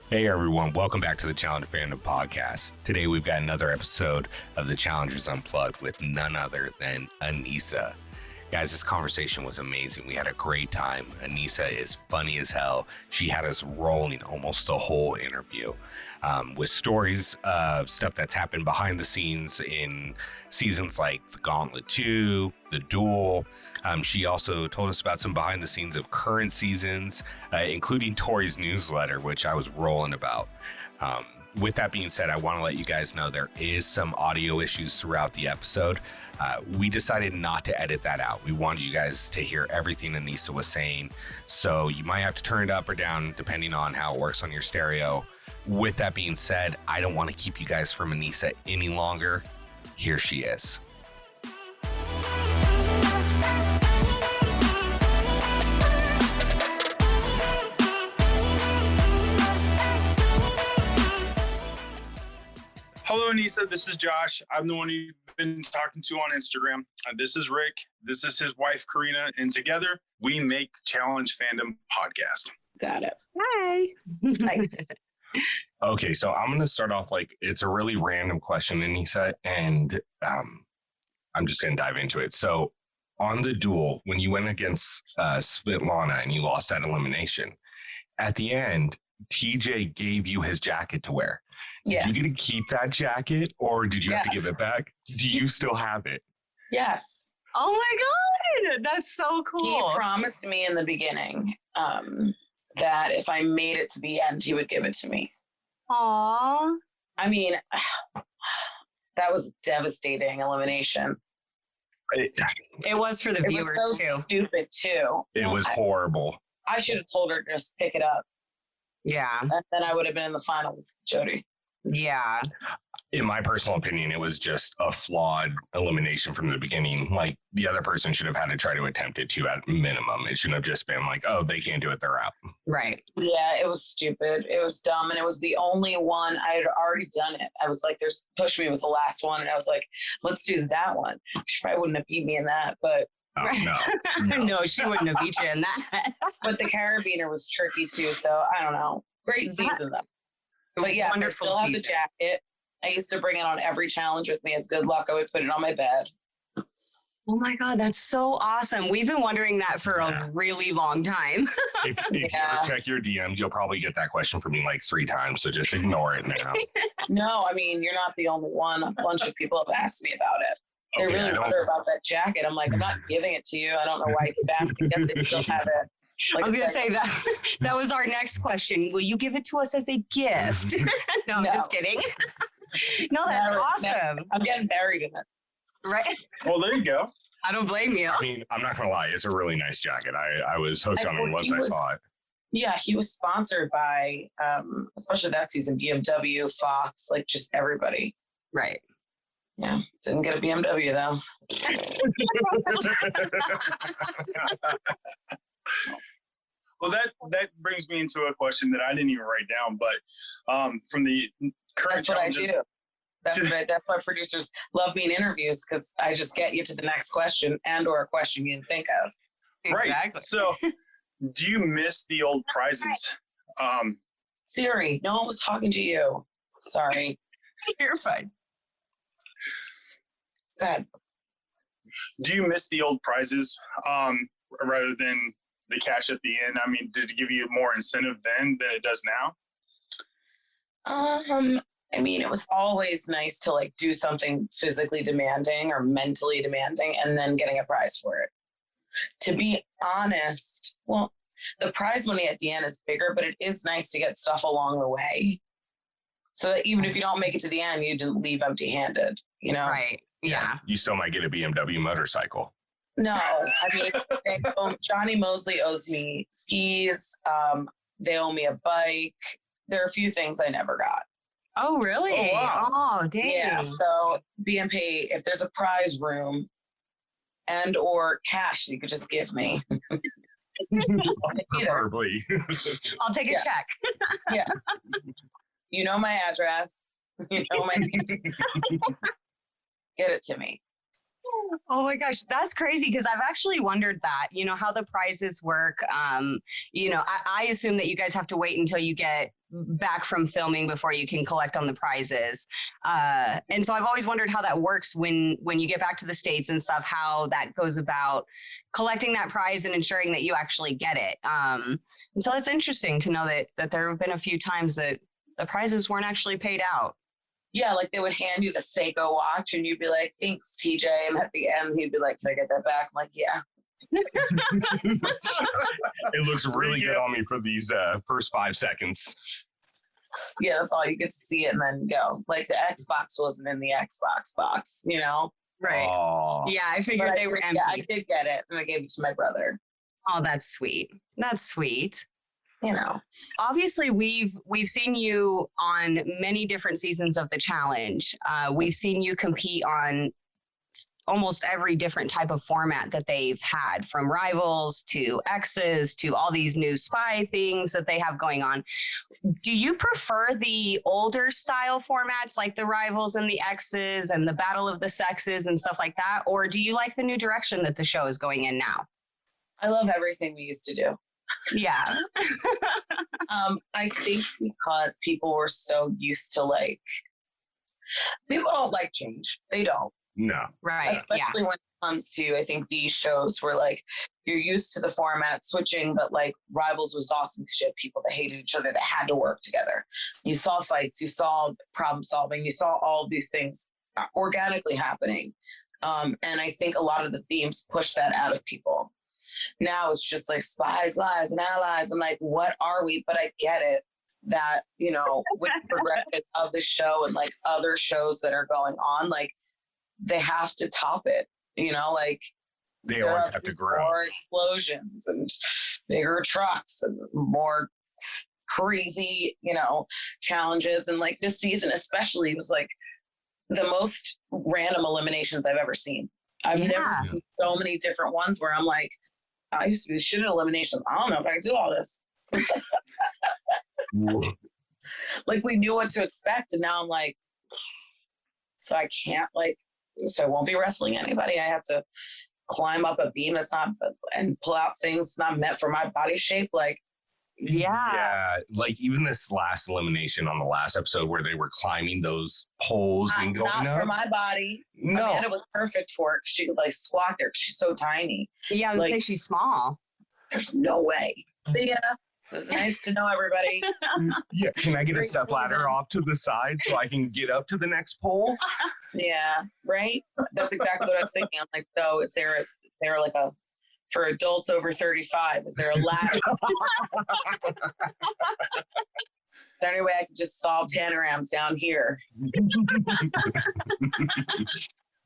Hey everyone, welcome back to the Challenger Fandom Podcast. Today we've got another episode of the Challengers Unplugged with none other than Aneesa. Guys, this conversation was amazing. We had a great time. Aneesa is funny as hell. She had us rolling almost the whole interview with stories of stuff that's happened behind the scenes in seasons like The Gauntlet 2, The Duel. She also told us about some behind the scenes of current seasons, including Tori's newsletter, which I was rolling about. With that being said, I want to let you guys know there is some audio issues throughout the episode. We decided not to edit that out. We wanted you guys to hear everything Aneesa was saying. So you might have to turn it up or down depending on how it works on your stereo. With that being said, I don't want to keep you guys from Aneesa any longer. Here she is. Hello, Aneesa. This is Josh. I'm the one you've been talking to on Instagram. This is Rick. This is his wife, Karina. And together, we make Challenge Fandom Podcast. Got it. Hi. Hi. Okay, so I'm going to start off like it's a really random question, Aneesa, and I'm just going to dive into it. So on the duel, when you went against Svetlana and you lost that elimination, at the end, TJ gave you his jacket to wear. Yes. Did you get to keep that jacket or did you have to give it back? Do you still have it? Yes. Oh my God. That's so cool. He promised me in the beginning that if I made it to the end, he would give it to me. Aw. I mean, that was devastating elimination. It was for the It viewers was so too. stupid too. It was horrible. I should have told her to just pick it up. Yeah. And then I would have been in the final with Jody. Yeah. In my personal opinion, it was just a flawed elimination from the beginning. Like the other person should have had to try to attempt it too at minimum. It shouldn't have just been like, oh, they can't do it, they're out. Right. Yeah, it was stupid. It was dumb. And it was the only one I had already done it. I was like, there's Push Me was the last one. And I was like, let's do that one. She probably wouldn't have beat me in that, but Oh, no. No, she wouldn't have beat you in that. but the carabiner was tricky too. So I don't know. Great season though. But yeah, I still have the jacket. I used to bring it on every challenge with me as good luck. I would put it on my bed. Oh my God, that's so awesome. We've been wondering that for a really long time. If you ever check your DMs, you'll probably get that question from me like 3 times. So just ignore it now. No, I mean, you're not the only one. A bunch of people have asked me about it. They Okay, really wonder about that jacket. I'm like, I'm not giving it to you. I don't know why you keep asking. Yes, they still have it. Like I was going to say that was our next question. Will you give it to us as a gift? No, I'm just kidding. No, that's awesome. I'm getting buried in it. Right? Well, there you go. I don't blame you. I mean, I'm not going to lie. It's a really nice jacket. I was hooked on it once I saw it. Yeah, he was sponsored by, especially that season, BMW, Fox, like just everybody. Right. Yeah, didn't get a BMW though. Well, that brings me into a question that I didn't even write down, but from the current That's what I challenges, do. That's why producers love me in interviews, because I just get you to the next question and or a question you didn't think of. right? Exactly. So, do you miss the old prizes? Siri, no one was talking to you. Sorry. You're fine. Go ahead. Do you miss the old prizes rather than the cash at the end? I mean, did it give you more incentive then than it does now? I mean, it was always nice to like do something physically demanding or mentally demanding and then getting a prize for it. To be honest, well, the prize money at the end is bigger, but it is nice to get stuff along the way. So that even if you don't make it to the end, you didn't leave empty-handed, you know? Right. Yeah. You still might get a BMW motorcycle. No, I mean, Johnny Mosley owes me skis. They owe me a bike. There are a few things I never got. Oh, really? Oh, wow. Oh, dang. Yeah, so BMP, if there's a prize room and or cash you could just give me. Either. Preferably. I'll take a check. Yeah. You know my address. You know my Get it to me. Oh my gosh, that's crazy because I've actually wondered that, how the prizes work. I assume that you guys have to wait until you get back from filming before you can collect on the prizes. And so I've always wondered how that works when you get back to the States and stuff, how that goes about collecting that prize and ensuring that you actually get it. And so it's interesting to know that there have been a few times that the prizes weren't actually paid out. Yeah, like they would hand you the Seiko watch and you'd be like, thanks, TJ. And at the end, he'd be like, can I get that back? I'm like, yeah. It looks really good on me for these first 5 seconds. Yeah, that's all. You get to see it and then go. Like the Xbox wasn't in the Xbox box, Right. Aww. Yeah, I figured they were empty. Yeah, I did get it and I gave it to my brother. Oh, that's sweet. That's sweet. Obviously we've seen you on many different seasons of the challenge. We've seen you compete on almost every different type of format that they've had, from rivals to X's to all these new spy things that they have going on. Do you prefer the older style formats like the rivals and the X's and the battle of the sexes and stuff like that? Or do you like the new direction that the show is going in now? I love everything we used to do. Yeah. I think because people were so used to people don't like change. They don't. No. Right. Especially when it comes to, I think these shows where you're used to the format switching, but Rivals was awesome because you had people that hated each other that had to work together. You saw fights, you saw problem solving, you saw all of these things organically happening. And I think a lot of the themes push that out of people. Now it's just spies, lies, and allies. I'm like, what are we? But I get it that, with the progression of the show and other shows that are going on, they have to top it, they always have to grow. More explosions and bigger trucks and more crazy, challenges. And this season especially was the most random eliminations I've ever seen. I've never seen so many different ones where I'm like, I used to be shit at eliminations. I don't know if I can do all this. We knew what to expect. And now I'm like, so I can't so I won't be wrestling anybody. I have to climb up a beam and pull out things not meant for my body shape. Yeah. Even this last elimination on the last episode where they were climbing those poles and going not up. For my body. No. Amanda was perfect for it. She could squat there. She's so tiny. Yeah, I would say she's small. There's no way. See ya. It was nice to know everybody. Yeah. Can I get a step ladder off to the side so I can get up to the next pole? Yeah. Right. That's exactly what I was thinking. I'm like, so is there for adults over 35, is there a ladder? Anyway, I could just solve Tanarams down here. Can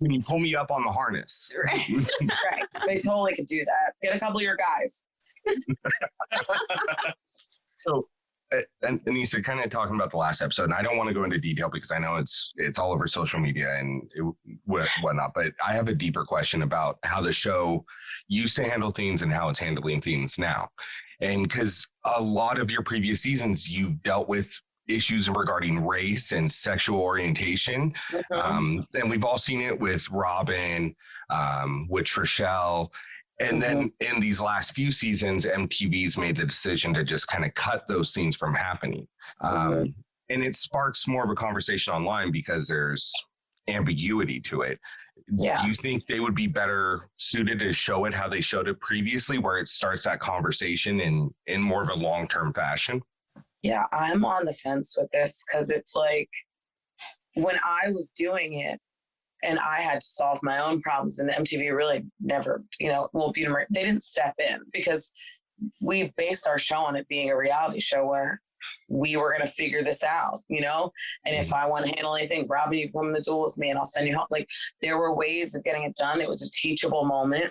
you pull me up on the harness? Right. Right. They totally could do that. Get a couple of your guys. So, and Aneesa, kind of talking about the last episode, and I don't want to go into detail because I know it's all over social media and whatnot, but I have a deeper question about how the show used to handle things and how it's handling things now. And because a lot of your previous seasons, you dealt with issues regarding race and sexual orientation. Mm-hmm. And we've all seen it with Robin, with Trishelle. And then in these last few seasons, MTV's made the decision to just kind of cut those scenes from happening. And it sparks more of a conversation online because there's ambiguity to it. Yeah. Do you think they would be better suited to show it how they showed it previously, where it starts that conversation in more of a long-term fashion? Yeah, I'm on the fence with this because it's when I was doing it, and I had to solve my own problems, and MTV really never, they didn't step in because we based our show on it being a reality show where we were going to figure this out, and if I want to handle anything, Robin, you come in the duel with me and I'll send you home. There were ways of getting it done. It was a teachable moment.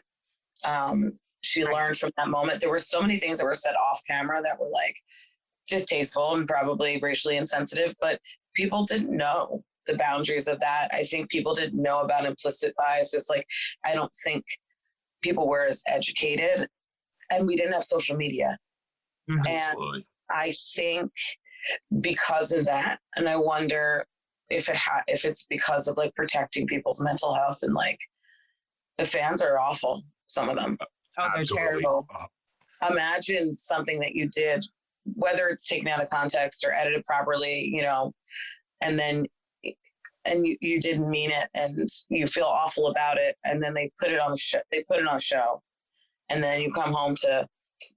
She learned from that moment. There were so many things that were said off camera that were distasteful and probably racially insensitive, but people didn't know the boundaries of that. I think people didn't know about implicit biases. I don't think people were as educated, and we didn't have social media. Mm-hmm. And I think because of that, and I wonder if it's because of protecting people's mental health and The fans are awful, some of them. Oh, they're Absolutely. terrible. Imagine something that you did, whether it's taken out of context or edited properly, and then you didn't mean it and you feel awful about it, and then they put it on the show, and then you come home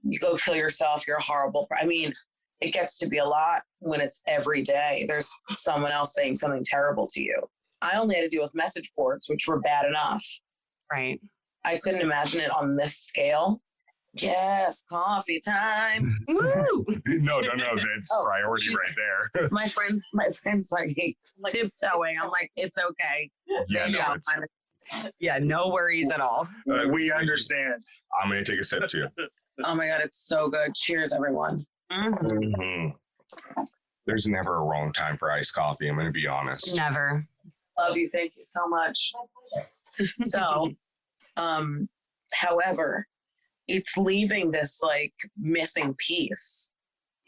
you go kill yourself. You're horrible. I mean, it gets to be a lot when it's every day. There's someone else saying something terrible to you. I only had to deal with message boards, which were bad enough. Right. I couldn't imagine it on this scale. Yes, coffee time. Woo! No, that's priority geez. right there. My friends are tiptoeing. I'm like, it's okay. Yeah, They no, know. it's- Yeah, no worries at all. We understand. I'm going to take a sip too. Oh my God, it's so good. Cheers, everyone. Mhm. There's never a wrong time for iced coffee. I'm going to be honest. Never. Love you. Thank you so much. So, however, it's leaving this like missing piece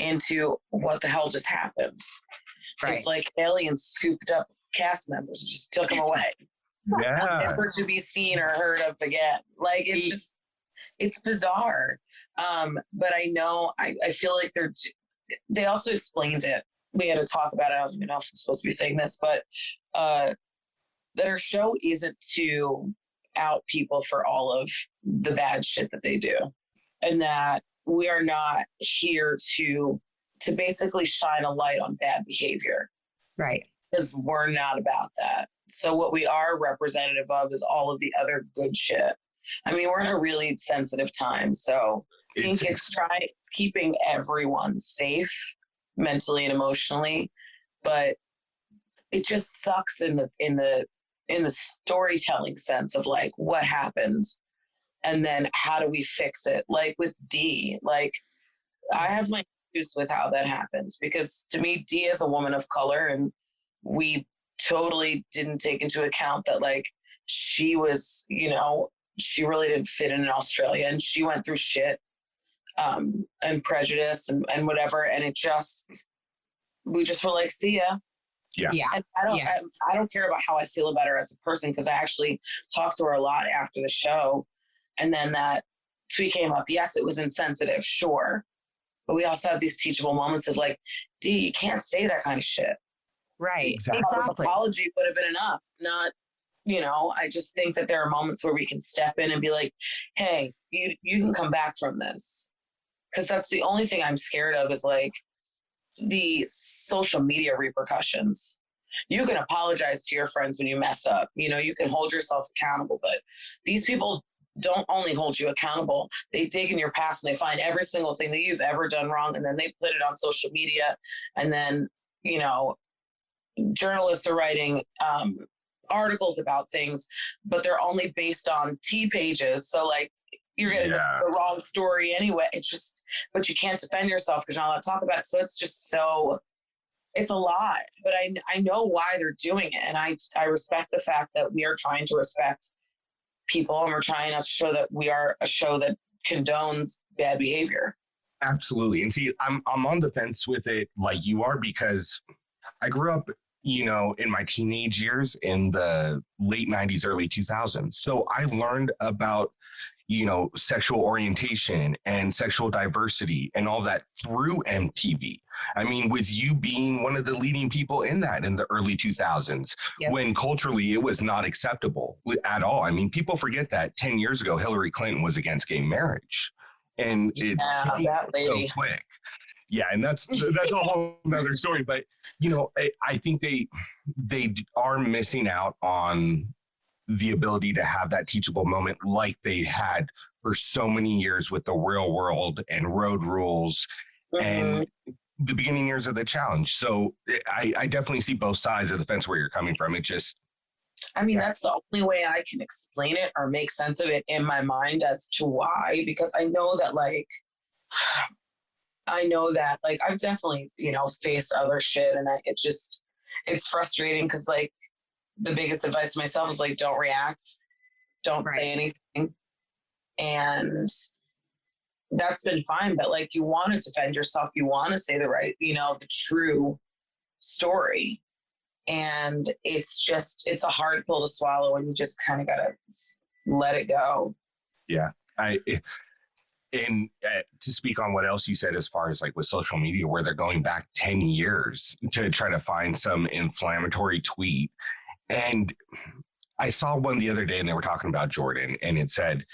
into what the hell just happened. Right. It's like aliens scooped up cast members and just took them away. Yeah. Never to be seen or heard of again. Like it's bizarre. But I know, I feel like they also explained it. We had to talk about it. I don't even know if I'm supposed to be saying this, but that our show isn't to out people for all of the bad shit that they do. And that we are not here to basically shine a light on bad behavior. Right. Because we're not about that. So what we are representative of is all of the other good shit. I mean, we're in a really sensitive time. So I think it's keeping everyone safe mentally and emotionally. But it just sucks in the storytelling sense of like what happened and then how do we fix it? Like with Dee, like I have my issues with how that happened because to me, Dee is a woman of color and we totally didn't take into account that like she was, she really didn't fit in Australia and she went through shit and prejudice and whatever. And we just were like, see ya. Yeah. And I don't care about how I feel about her as a person because I actually talked to her a lot after the show. And then that tweet came up. Yes, it was insensitive, sure. But we also have these teachable moments of like, Dee, you can't say that kind of shit. Right. Exactly. An apology would have been enough. Not, I just think that there are moments where we can step in and be like, hey, you can come back from this. Because that's the only thing I'm scared of is like the social media repercussions. You can apologize to your friends when you mess up. You can hold yourself accountable. But these people don't only hold you accountable. They dig in your past and they find every single thing that you've ever done wrong. And then they put it on social media. And then, journalists are writing articles about things, but they're only based on T pages. So like you're getting the wrong story anyway. But you can't defend yourself because you're not allowed to talk about it. So it's just it's a lot, but I know why they're doing it. And I respect the fact that we are trying to respect people and we're trying to show that we are a show that condones bad behavior. Absolutely. And see, I'm on the fence with it like you are because I grew up, in my teenage years in the late 90s, early 2000s. So I learned about, sexual orientation and sexual diversity and all that through MTV. I mean, with you being one of the leading people in that in the early 2000s, when culturally it was not acceptable at all. I mean, people forget that 10 years ago, Hillary Clinton was against gay marriage. And it's that lady. so quick. Yeah, and that's a whole nother story. But, I think they are missing out on the ability to have that teachable moment like they had for so many years with the Real World and Road Rules and the beginning years of the challenge. So I definitely see both sides of the fence where you're coming from. It just... that's the only way I can explain it or make sense of it in my mind as to why, because I know that I've definitely, faced other shit and it's frustrating because like the biggest advice to myself is like, don't react, don't say anything. And that's been fine. But like, you want to defend yourself. You want to say the right, the true story. And it's a hard pill to swallow and you just kind of got to let it go. Yeah. And to speak on what else you said, as far as like with social media, where they're going back 10 years to try to find some inflammatory tweet. And I saw one the other day and they were talking about Jordan, and it said,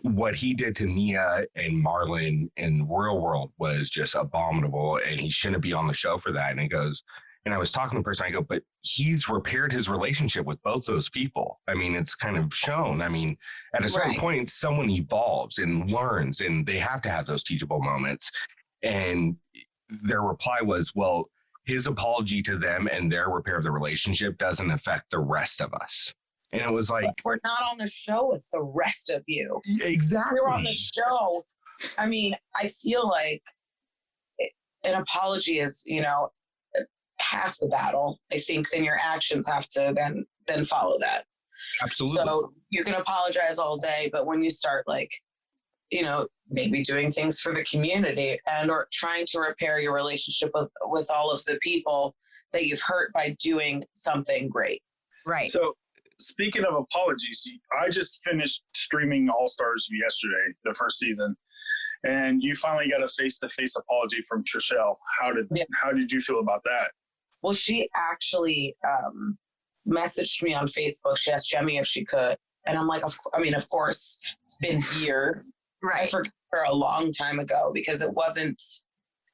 what he did to Nia and Marlon in Real World was just abominable, and he shouldn't be on the show for that. And he goes, and I was talking to the person, I go, but he's repaired his relationship with both those people. I mean, it's kind of shown. I mean, at a certain point, someone evolves and learns, and they have to have those teachable moments. And their reply was, well, his apology to them and their repair of the relationship doesn't affect the rest of us. And it was like, but we're not on the show with the rest of you. Exactly. We're on the show. I mean, I feel like an apology is, half the battle. I think then your actions have to then follow that. Absolutely. So you can apologize all day, but when you start maybe doing things for the community and or trying to repair your relationship with all of the people that you've hurt by doing something great. Right. So speaking of apologies, I just finished streaming All Stars yesterday, the first season, and you finally got a face-to-face apology from Trishelle. How did you feel about that? Well, she actually messaged me on Facebook. She asked Jemmy if she could, and I'm like, of course, it's been years. Right. I forgot her a long time ago because it wasn't.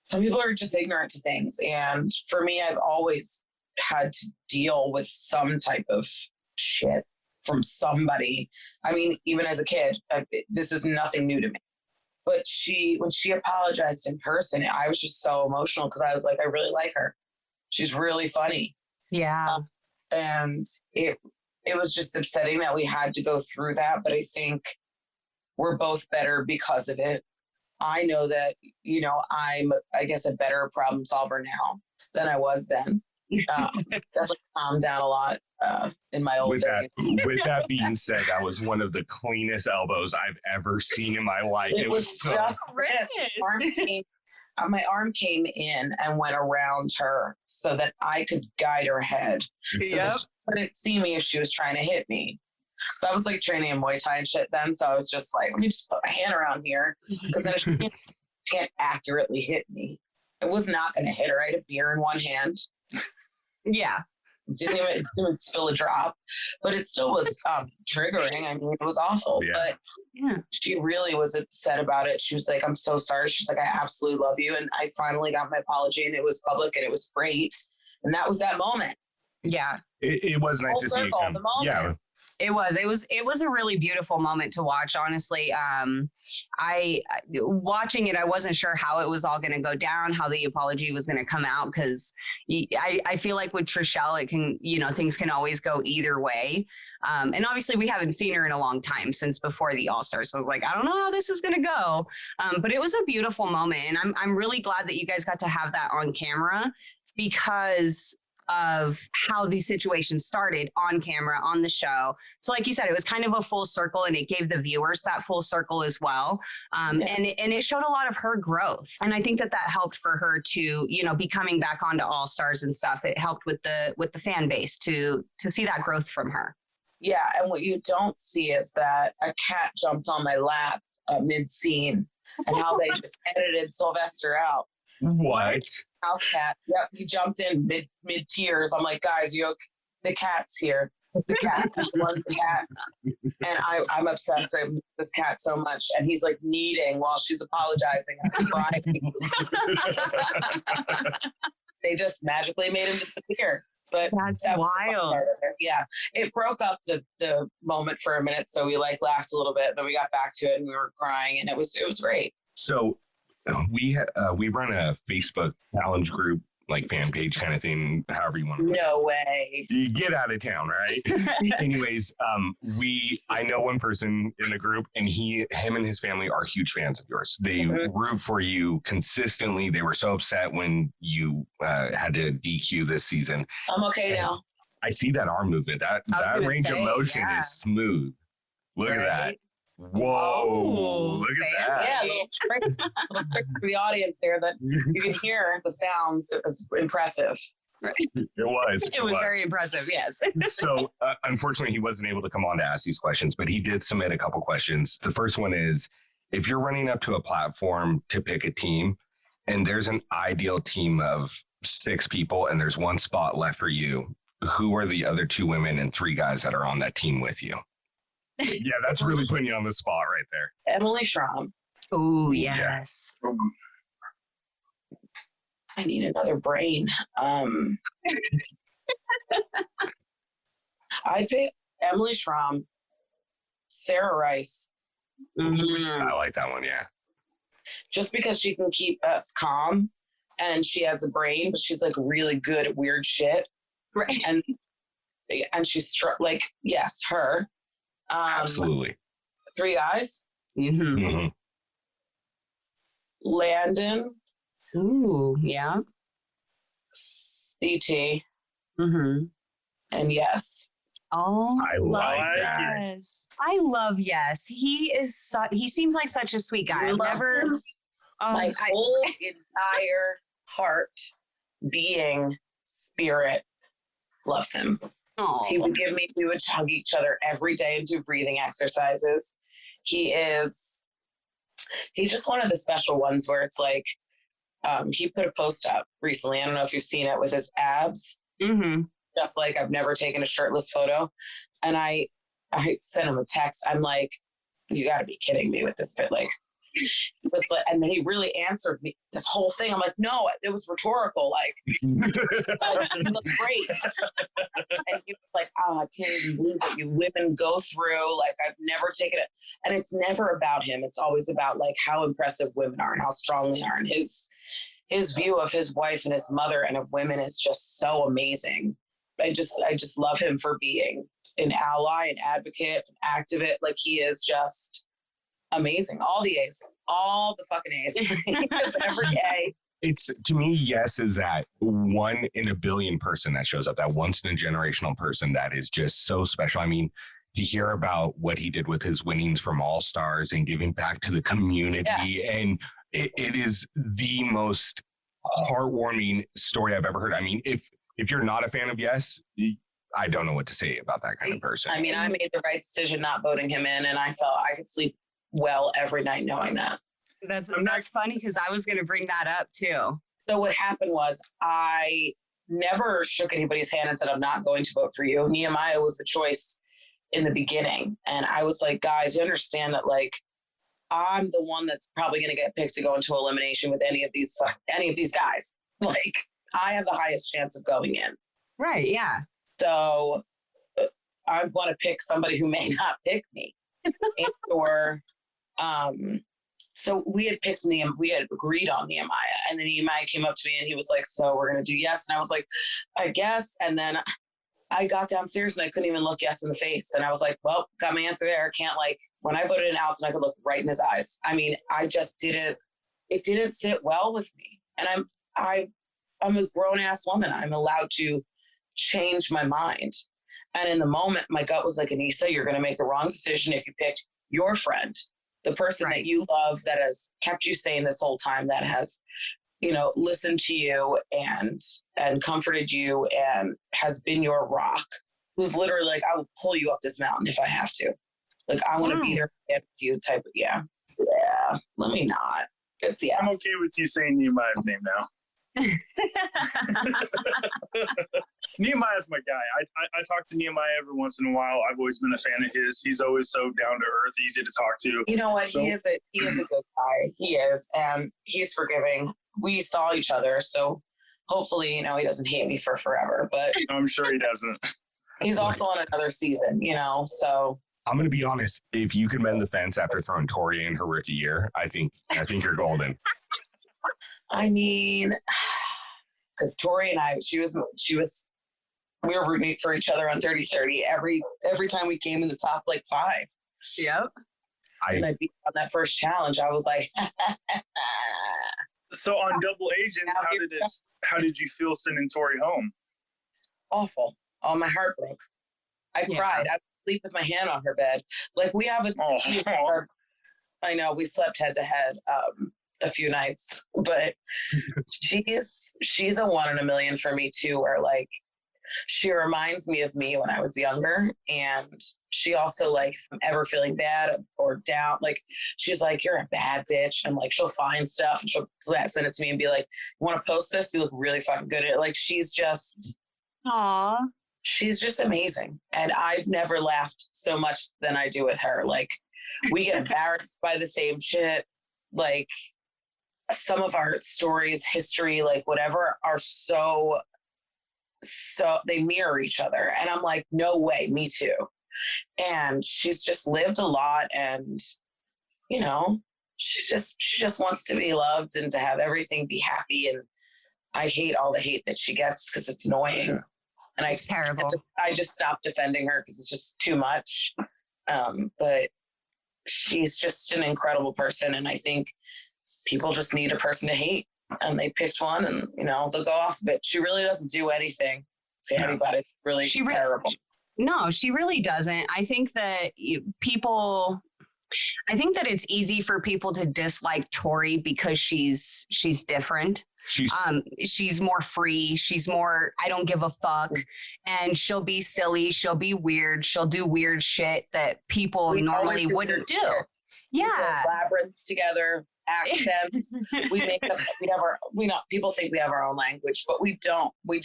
Some people are just ignorant to things, and for me, I've always had to deal with some type of shit from somebody. I mean, even as a kid, this is nothing new to me. But when she apologized in person, I was just so emotional because I was like, I really like her. She's really funny. Yeah. And it was just upsetting that we had to go through that. But I think we're both better because of it. I know that, I'm, I guess, a better problem solver now than I was then. Definitely calmed down a lot in my old days. With that being said, that was one of the cleanest elbows I've ever seen in my life. It was so just this. My arm came in and went around her so that I could guide her head. So that she couldn't see me if she was trying to hit me. So I was like training in Muay Thai and shit then. So I was just like, let me just put my hand around here. Because then she can't accurately hit me. I was not going to hit her. I had a beer in one hand. Yeah. Didn't even spill a drop, but it still was triggering. I mean, it was awful, but she really was upset about it. She was like, I'm so sorry. She's like, I absolutely love you. And I finally got my apology, and it was public and it was great. And that was that moment. Yeah. It was nice to see you come. Yeah. It was a really beautiful moment to watch, honestly. I watching it, I wasn't sure how it was all going to go down, how the apology was going to come out, because I feel like with Trishelle, it can, things can always go either way. And obviously we haven't seen her in a long time, since before the All-Stars. So I was like, I don't know how this is going to go. But it was a beautiful moment. And I'm really glad that you guys got to have that on camera, because of how these situations started on camera, on the show. So like you said, it was kind of a full circle, and it gave the viewers that full circle as well. And it showed a lot of her growth. And I think that helped for her to, be coming back onto All Stars and stuff. It helped with the fan base to see that growth from her. Yeah. And what you don't see is that a cat jumped on my lap mid-scene, and how they just edited Sylvester out. What? House cat. Yep, he jumped in mid tears. I'm like, guys, the cat's here. The cat, the cat. And I'm obsessed with this cat so much. And he's like kneading while she's apologizing. I'm crying. They just magically made him disappear. But that's wild. Yeah, it broke up the moment for a minute, so we laughed a little bit. Then we got back to it, and we were crying, and it was great. So we run a Facebook challenge group, like fan page kind of thing, however you want to. No way. You get out of town, right? Anyways, I know one person in the group, and him and his family are huge fans of yours. They root for you consistently. They were so upset when you had to DQ this season. I'm okay now. I see that arm movement. That range of motion is smooth. Look at that. Whoa, look at that. Yeah, a little trick for the audience there that you can hear the sounds. It was impressive. Right. It was. It was very impressive, yes. So unfortunately, he wasn't able to come on to ask these questions, but he did submit a couple questions. The first one is, if you're running up to a platform to pick a team and there's an ideal team of 6 people and there's one spot left for you, who are the other 2 women and 3 guys that are on that team with you? Yeah, that's really putting you on the spot right there. Emily Schramm. Oh, yes. I need another brain. I'd pick Emily Schramm, Sarah Rice. I like that one, yeah. Just because she can keep us calm and she has a brain, but she's like really good at weird shit. Right. And she's like, yes, her. Absolutely. 3 guys. Mm-hmm. Mm-hmm. Landon. Ooh, yeah. CT. Mm-hmm. And yes. Oh, I like that. yes. I love yes. He seems like such a sweet guy. I've never my whole entire heart, being, spirit loves him. We would hug each other every day and do breathing exercises. He's just one of the special ones where it's like, he put a post up recently. I don't know if you've seen it, with his abs. Mm-hmm. Just like, I've never taken a shirtless photo. And I sent him a text. I'm like, you gotta be kidding me with this fit. Like, it was like, and then he really answered me this whole thing. I'm like, no, it was rhetorical. Like, you look great. And he was like, oh, I can't even believe what you women go through. Like, I've never taken it. And it's never about him. It's always about like how impressive women are and how strong they are. And his view of his wife and his mother and of women is just so amazing. I just love him for being an ally, an advocate, an activist. Like, he is just amazing. All the A's, all the fucking A's. Every A. It's, to me, yes, is that 1 in a billion person that shows up, that once in a generational person that is just so special. I mean, to hear about what he did with his winnings from All Stars and giving back to the community. Yes. And it is the most heartwarming story I've ever heard. I mean, if you're not a fan of Yes, I don't know what to say about that kind of person. I mean, I made the right decision not voting him in, and I felt I could sleep well every night knowing that. That's funny, because I was going to bring that up too. So what happened was, I never shook anybody's hand and said, I'm not going to vote for you. Nehemiah was the choice in the beginning. And I was like, guys, you understand that, like, I'm the one that's probably going to get picked to go into elimination with any of these guys. Like, I have the highest chance of going in. Right. Yeah. So I want to pick somebody who may not pick me. So we had picked we had agreed on Nehemiah, and then Nehemiah came up to me and he was like, so we're going to do yes. And I was like, I guess. And then I got downstairs and I couldn't even look Yes in the face. And I was like, well, got my answer there. Can't, like, when I voted in Alton, I could look right in his eyes. I mean, it didn't sit well with me. And I'm a grown ass woman. I'm allowed to change my mind. And in the moment, my gut was like, Aneesa, you're going to make the wrong decision if you picked your friend, the person that you love, that has kept you sane this whole time, that has, listened to you and comforted you and has been your rock, who's literally like, I will pull you up this mountain if I have to. Like, I want to be there with you type of, yeah, let me not. It's yes. I'm okay with you saying Nehemiah's name now. Nehemiah's my guy. I talk to Nehemiah every once in a while. I've always been a fan of his. He's always so down to earth, easy to talk to. You know what? So, he is a good guy. He is, and he's forgiving. We saw each other, so hopefully, he doesn't hate me for forever. But I'm sure he doesn't. He's also on another season, so. I'm going to be honest. If you can mend the fence after throwing Tori in her rookie year, I think you're golden. I mean, because Tori and I, we were rooting for each other on 30-30 every time we came in the top, like, 5. Yep. And I beat on that first challenge. I was like, so on Double Agents, how did you feel sending Tori home? Awful. Oh, my heart broke. I cried. I would sleep with my hand on her bed. Like, we have I know, we slept head to head. a few nights, but she's a 1 in a million for me too, where like, she reminds me of me when I was younger. And she also, like, if I'm ever feeling bad or down, like, she's like, you're a bad bitch. And I'm like, she'll find stuff and she'll send it to me and be like, you want to post this? You look really fucking good at it. Like, she's just amazing. And I've never laughed so much than I do with her. Like, we get embarrassed by the same shit. Like, some of our stories, history, like whatever, are so they mirror each other. And I'm like, no way, me too. And she's just lived a lot, and you know, she just wants to be loved and to have everything be happy. And I hate all the hate that she gets because it's annoying. And It's terrible. I just stopped defending her because it's just too much. But she's just an incredible person, and I think people just need a person to hate. And they picked one, and you know, they'll go off of it. She really doesn't do anything to anybody. Really terrible. No, she really doesn't. I think that it's easy for people to dislike Tori because she's different. She's more free. She's more, I don't give a fuck. And she'll be silly. She'll be weird. She'll do weird shit that people normally wouldn't do. Yeah. Labyrinths together. Accents. We make up. People think we have our own language, but we don't. We've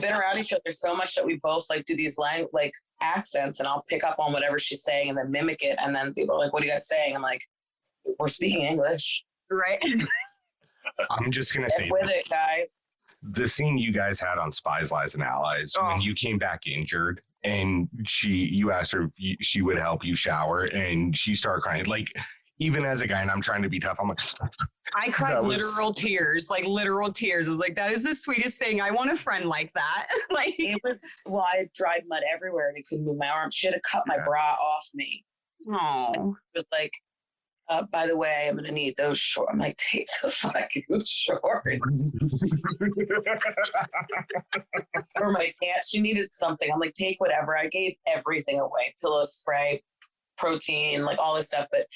been around each other so much that we both like do these like accents, and I'll pick up on whatever she's saying and then mimic it. And then people are like, "What are you guys saying?" I'm like, "We're speaking English." Right. I'm just gonna say with it, guys. The scene you guys had on Spies, Lies, and Allies when you came back injured, and you asked her if she would help you shower, and she started crying. Like, even as a guy, and I'm trying to be tough, I'm like, I cried literal tears. I was like, that is the sweetest thing. I want a friend like that. Like, it was, well, I had dried mud everywhere and I couldn't move my arm. She had to cut my bra off me. Oh, it was like, by the way, I'm going to need those shorts. I'm like, take the fucking shorts. For my pants, she needed something. I'm like, take whatever. I gave everything away. Pillow spray, protein, like all this stuff. But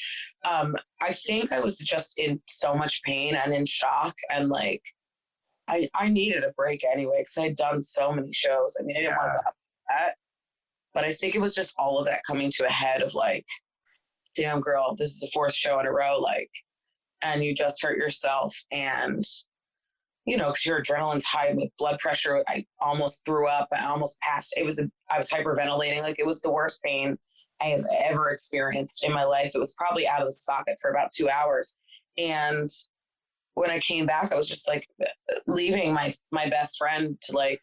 I think I was just in so much pain and in shock, and like I needed a break anyway because I had done so many shows. I mean, I didn't want to go that, but I think it was just all of that coming to a head of like, damn girl, this is the 4th show in a row, like, and you just hurt yourself. And you know, because your adrenaline's high with blood pressure. I almost threw up. I almost passed. I was hyperventilating. Like, it was the worst pain I have ever experienced in my life. It was probably out of the socket for about 2 hours. And when I came back, I was just like leaving my best friend to, like,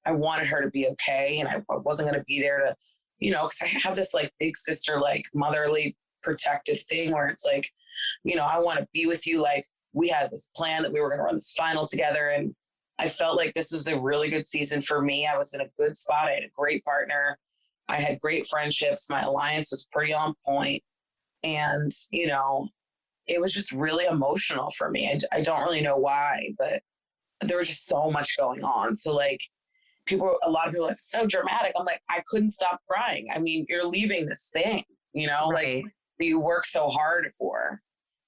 I wanted her to be okay. And I wasn't going to be there to, you know, because I have this like big sister, like motherly protective thing where it's like, you know, I want to be with you. Like, we had this plan that we were going to run this final together. And I felt like this was a really good season for me. I was in a good spot. I had a great partner. I had great friendships. My alliance was pretty on point. And, you know, it was just really emotional for me. I don't really know why, but there was just so much going on. So like a lot of people are like, so dramatic. I'm like, I couldn't stop crying. I mean, you're leaving this thing, you know, right. Like you work so hard for,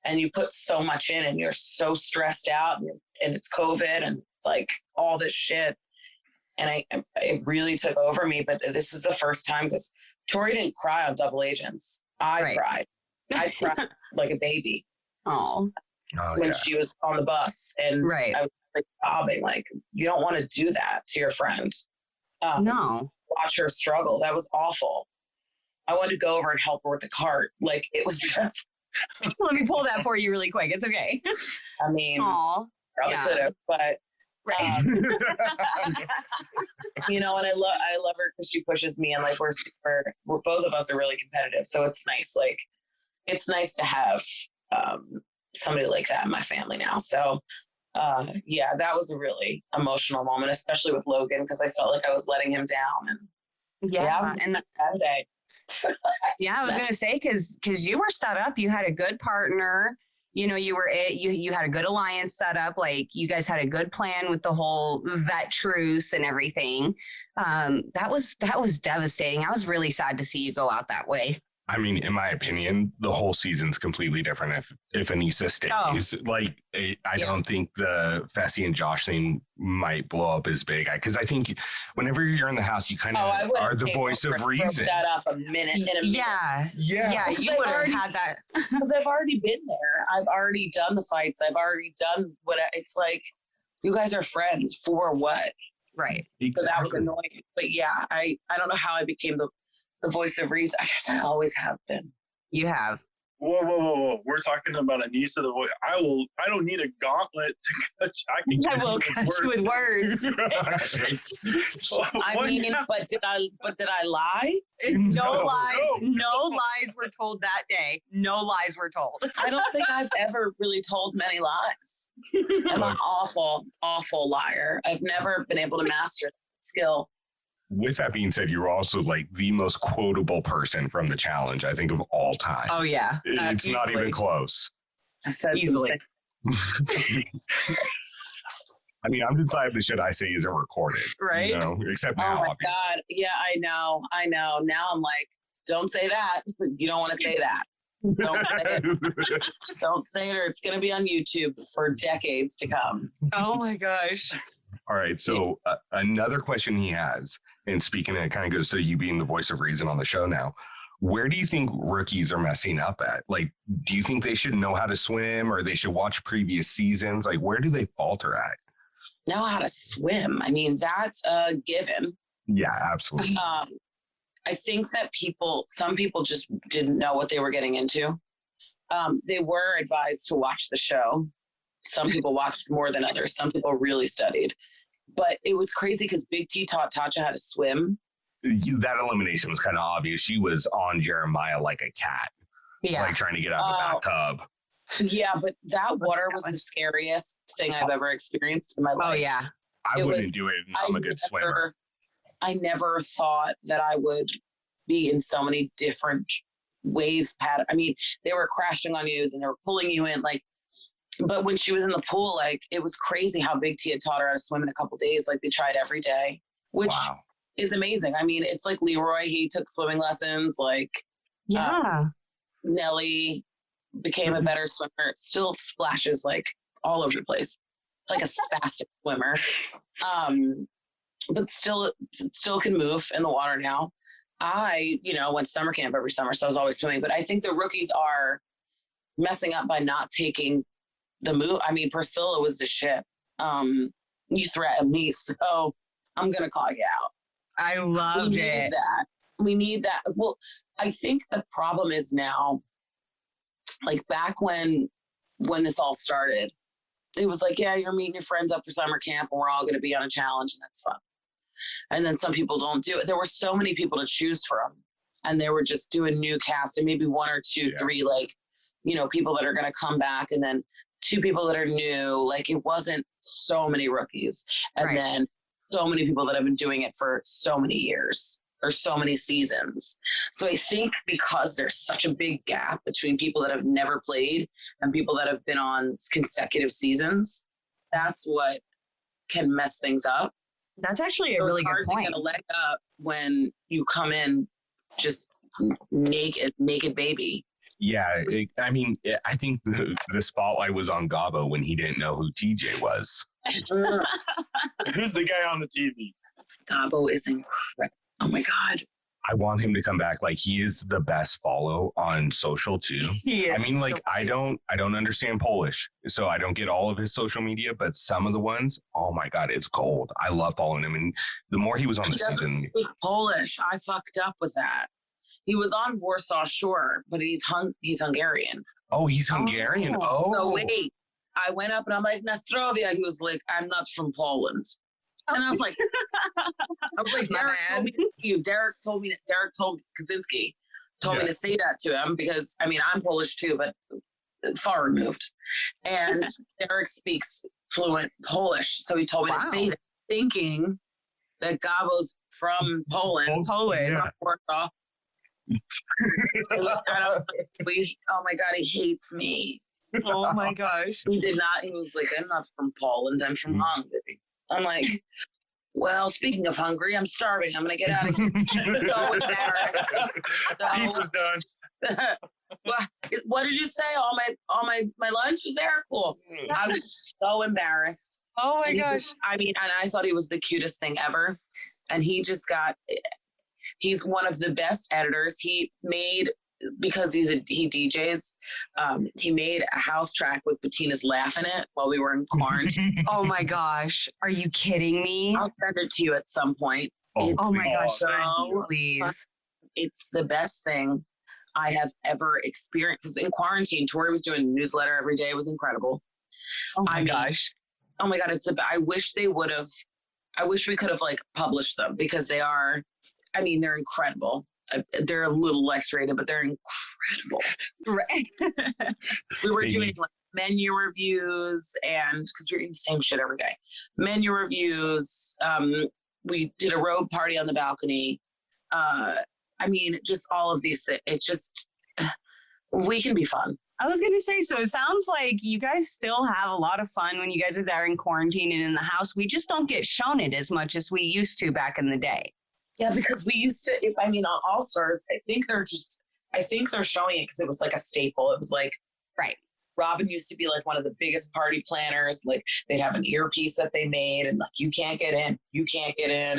and you put so much in, and you're so stressed out, and it's COVID, and it's like all this shit. And it really took over me. But this was the first time, because Tori didn't cry on Double Agents. I cried. I cried like a baby. Oh, when she was on the bus, and I was like sobbing. Like, you don't want to do that to your friend. No, watch her struggle. That was awful. I wanted to go over and help her with the cart. Like, it was just. Let me pull that for you really quick. It's okay. I mean, probably could have, but. You know, and I love her because she pushes me, and like we're both of us are really competitive, so it's nice. Like, it's nice to have somebody like that in my family now. So yeah, that was a really emotional moment, especially with Logan, because I felt like I was letting him down. And that day. Yeah, I was gonna say because you were set up, you had a good partner. You know, you had a good alliance set up. Like, you guys had a good plan with the whole vet truce and everything. That was devastating. I was really sad to see you go out that way. I mean, in my opinion, the whole season's completely different if Aneesa stays. Like, I don't think the Fessy and Josh thing might blow up as big. Because I think whenever you're in the house, you kind of are the voice of reason. That up a minute. Yeah. You would have had that. Because I've already been there. I've already done the fights. I've already done what it's like. You guys are friends for what? Right. Exactly. So that was annoying. But yeah, I don't know how I became the voice of reason. I guess I always have been. You have. Whoa. We're talking about Aneesa the voice. I don't need a gauntlet to catch. I will catch you with words. I mean, but did I lie? No lies were told that day. No lies were told. I don't think I've ever really told many lies. I'm an awful liar. I've never been able to master that skill. With that being said, you're also like the most quotable person from the challenge, I think, of all time. Oh, yeah. It's easily. not even close. I said easily. I mean, I'm just glad the shit I say isn't recorded. Right. You know? Except Oh now. my Obviously. God. Yeah, I know. Now I'm like, don't say that. You don't want to say that. Don't say it. Don't say it or it's going to be on YouTube for decades to come. Oh my gosh. All right. So another question he has, and speaking of it kind of goes to you being the voice of reason on the show now, where do you think rookies are messing up at? Like, do you think they should know how to swim or they should watch previous seasons? Like, where do they falter at? Know how to swim. I mean, that's a given. Yeah, absolutely. I think that some people just didn't know what they were getting into. They were advised to watch the show. Some people watched more than others. Some people really studied. But it was crazy because Big T taught Tatcha how to swim. That elimination was kind of obvious. She was on Jeremiah like a cat. Yeah. Like trying to get out of the bathtub. Yeah, but that water was the scariest thing I've ever experienced in my life. Oh, yeah. I wouldn't do it. I'm a good swimmer. I never thought that I would be in so many different wave patterns. I mean, they were crashing on you, then they were pulling you in. But when she was in the pool, like, it was crazy how Big T had taught her how to swim in a couple days. Like, they tried every day, which is amazing. I mean, it's like Leroy, he took swimming lessons. Like, Nelly became a better swimmer. It still splashes like all over the place. It's like a spastic swimmer. But still can move in the water now. I, went to summer camp every summer, so I was always swimming. But I think the rookies are messing up by not taking the move. I mean, Priscilla was the shit. You threatened me, so I'm gonna call you out. I loved it. We need that. Well, I think the problem is now, like back when this all started, it was like, yeah, you're meeting your friends up for summer camp and we're all gonna be on a challenge and that's fun. And then some people don't do it. There were so many people to choose from, and they were just doing new cast and maybe one or two, three, like, people that are going to come back, and then two people that are new. Like, it wasn't so many rookies, and then so many people that have been doing it for so many years or so many seasons. So I think because there's such a big gap between people that have never played and people that have been on consecutive seasons, that's what can mess things up. That's actually a really good point. It's hard to get a leg up when you come in just naked baby. Yeah, I think the spotlight was on Gabo when he didn't know who TJ was. Who's the guy on the TV? Gabo is incredible. Oh my God. I want him to come back. Like, he is the best follow on social too. I mean, like, I don't understand Polish, so I don't get all of his social media, but some of the ones, oh my God, it's gold. I love following him. And the more he was on the season. Polish. I fucked up with that. He was on Warsaw Shore, but he's Hungarian. Oh, he's Hungarian. Oh. So wait, I went up and I'm like, Nastrovia. He was like, I'm not from Poland. And I was like, Derek told me, Kaczynski told me to say that to him because, I mean, I'm Polish too, but far removed. And Derek speaks fluent Polish. So he told me to say that, thinking that Gabo's from Poland. Yeah. Warsaw. Oh my God, he hates me. Oh my gosh. He did not. He was like, I'm not from Poland. I'm from Hungary. I'm like, well, speaking of Hungary, I'm starving. I'm going to get out of here. So embarrassed. Pizza's done. What did you say? All my lunch is there? Cool. I was so embarrassed. Oh my gosh. And I thought he was the cutest thing ever. And he's one of the best editors. He made, because he DJs, he made a house track with Bettina's laugh in it while we were in quarantine. Oh my gosh. Are you kidding me? I'll send it to you at some point. Oh my gosh. So Please. it's the best thing I have ever experienced. Because in quarantine, Tori was doing a newsletter every day. It was incredible. Oh my gosh. Oh my God. I wish we could have like published them, because they're incredible. They're a little X-rated, but they're incredible. Right. We were doing like menu reviews, and because we're eating the same shit every day. Menu reviews. We did a road party on the balcony. Just all of these things. It's just, we can be fun. I was going to say, so it sounds like you guys still have a lot of fun when you guys are there in quarantine and in the house. We just don't get shown it as much as we used to back in the day. Yeah, because we used to, on All Stars, I think they're showing it because it was like a staple. It was like, right. Robin used to be like one of the biggest party planners. Like they'd have an earpiece that they made, and like, you can't get in.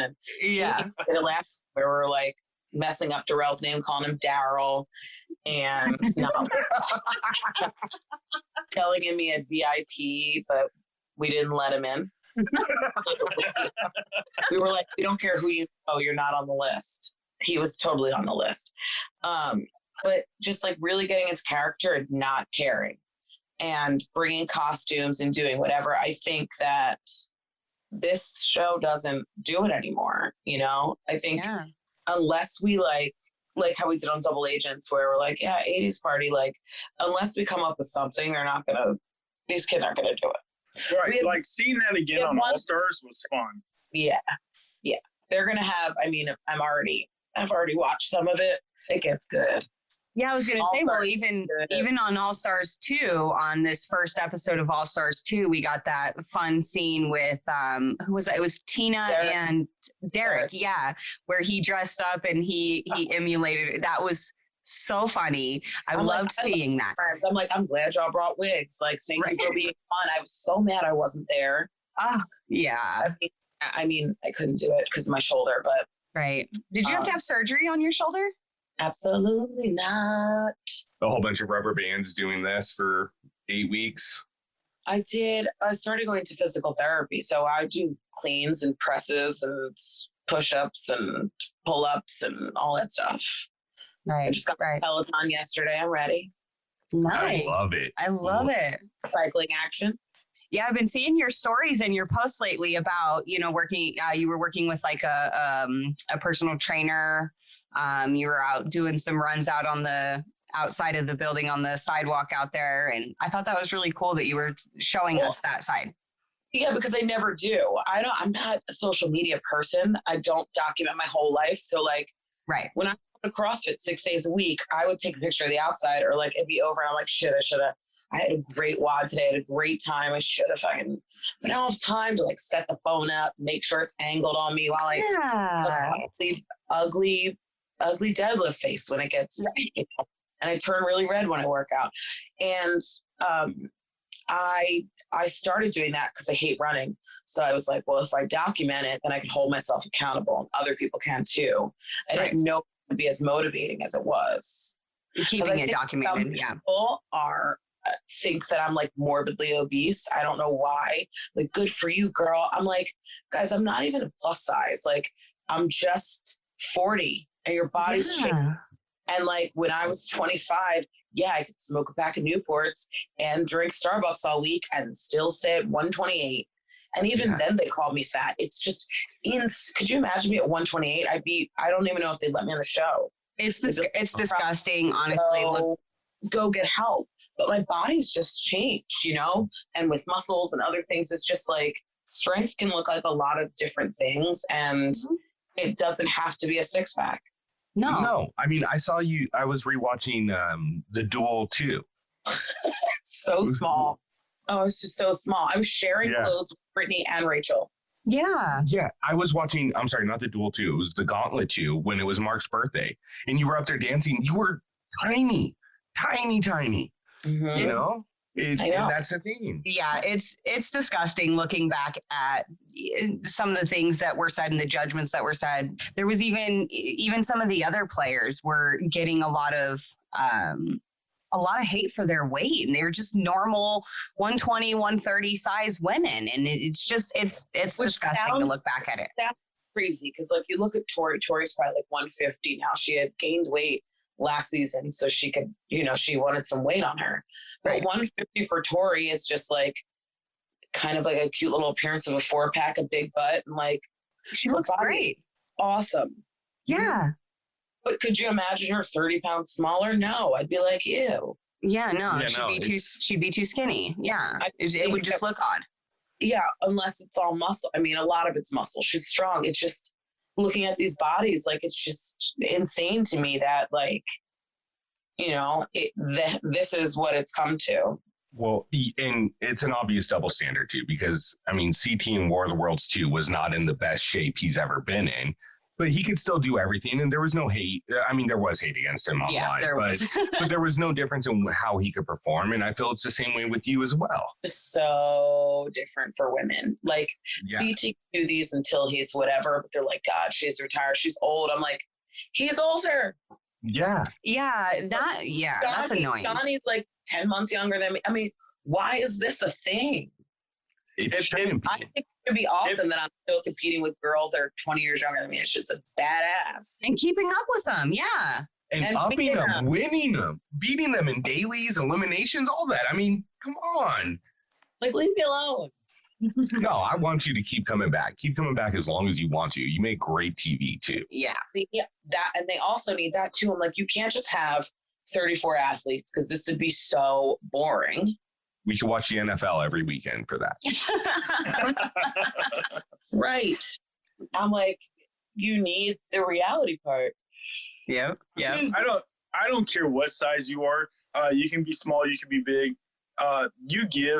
And yeah, they laughed. We were like messing up Darrell's name, calling him Daryl, and telling him he had VIP, but we didn't let him in. We were like, we don't care who you know, you're not on the list. He was totally on the list. But just like really getting into character and not caring and bringing costumes and doing whatever. I think that this show doesn't do it anymore. I think unless we like how we did on Double Agents, where we're like, 80s party, like unless we come up with something, these kids aren't going to do it. Right. Like seeing that again on All Stars was fun. Yeah. Yeah. They're going to have, I've already watched some of it. It gets good. Yeah, I was going to say, well, even on All Stars 2, on this first episode of All Stars 2, we got that fun scene with, who was that? It was Tina and Derek. Yeah, where he dressed up and he emulated it. That was so funny. I loved seeing that. I'm like, I'm glad y'all brought wigs. Like, thank you for being fun. I was so mad I wasn't there. Oh, yeah. I couldn't do it because of my shoulder, but. Right. Did you have to have surgery on your shoulder? Absolutely not. A whole bunch of rubber bands doing this for 8 weeks. I did. I started going to physical therapy. So I do cleans and presses and push-ups and pull-ups and all that stuff. Right. I just got my Peloton yesterday. I'm ready. Nice. I love it. I love it. Cycling action. Yeah, I've been seeing your stories and your posts lately about, working, you were working with like a personal trainer. You were out doing some runs out on the outside of the building on the sidewalk out there. And I thought that was really cool that you were showing us that side. Yeah, because I never do. I'm not a social media person. I don't document my whole life. So like, right. When I go to CrossFit 6 days a week, I would take a picture of the outside, or like it'd be over and I'm like, shit, I had a great WOD today. I had a great time. I should have but I don't have time to like set the phone up, make sure it's angled on me while I ugly deadlift face when it gets, and I turn really red when I work out. And I started doing that because I hate running. So I was like, well, if I document it, then I can hold myself accountable. Other people can too. I didn't know it would be as motivating as it was. Keeping it documented, people think that I'm like morbidly obese. I don't know why. Like, good for you, girl. I'm like, guys, I'm not even a plus size. Like, I'm just 40 and your body's shaking. And like when I was 25, I could smoke a pack of Newports and drink Starbucks all week and still stay at 128. And even then they called me fat. It's just, could you imagine me at 128? I don't even know if they'd let me on the show. It's disgusting, honestly. Go get help. But my body's just changed, and with muscles and other things, it's just like strength can look like a lot of different things, and it doesn't have to be a six pack. No. I saw you. I was rewatching the Duel 2. So small. Oh, it's just so small. I was sharing clothes with Brittany and Rachel. Yeah. Yeah. I was watching, I'm sorry, not the Duel 2. It was the Gauntlet 2 when it was Mark's birthday. And you were up there dancing. You were tiny. Mhm. You know? I know. That's a thing. Yeah, it's disgusting looking back at some of the things that were said and the judgments that were said. There was even some of the other players were getting a lot of hate for their weight, and they're just normal 120, 130 size women, and it's disgusting to look back at it. That's crazy because like you look at Tori's probably like 150 now. She had gained weight last season, so she could, she wanted some weight on her. But Right. 150 for Tori is just like kind of like a cute little appearance of a 4-pack, a big butt, and like She looks great. Awesome. Yeah. But could you imagine her 30 pounds smaller? No, I'd be like, ew. Yeah, no, Yeah, she'd be too skinny. Yeah. It would just look odd. Yeah, unless it's all muscle. I mean, a lot of it's muscle. She's strong. It's just looking at these bodies, like it's just insane to me that like, this is what it's come to. Well, and it's an obvious double standard too, because I mean, CT in War of the Worlds 2 was not in the best shape he's ever been in, but he could still do everything. And there was no hate. I mean, there was hate against him online, but there was no difference in how he could perform. And I feel it's the same way with you as well. Just so different for women. Like Yeah. CT can do these until he's whatever, but they're like, God, she's retired. She's old. I'm like, he's older. Yeah. That's annoying. Donnie's like 10 months younger than me. I mean, why is this a thing? It shouldn't I be. think it would be awesome that I'm still competing with girls that are 20 years younger than me. It's just a badass. And keeping up with them. Yeah. And upping beating them, winning them, beating them in dailies, eliminations, all that. I mean, come on. Like, leave me alone. No, I want you to keep coming back. Keep coming back as long as you want to. You make great TV too. Yeah. Yeah, that, and they also need that too. I'm like, you can't just have 34 athletes because this would be so boring. We should watch the NFL every weekend for that. Right. I'm like, you need the reality part. Yep. I don't care what size you are. You can be small, you can be big.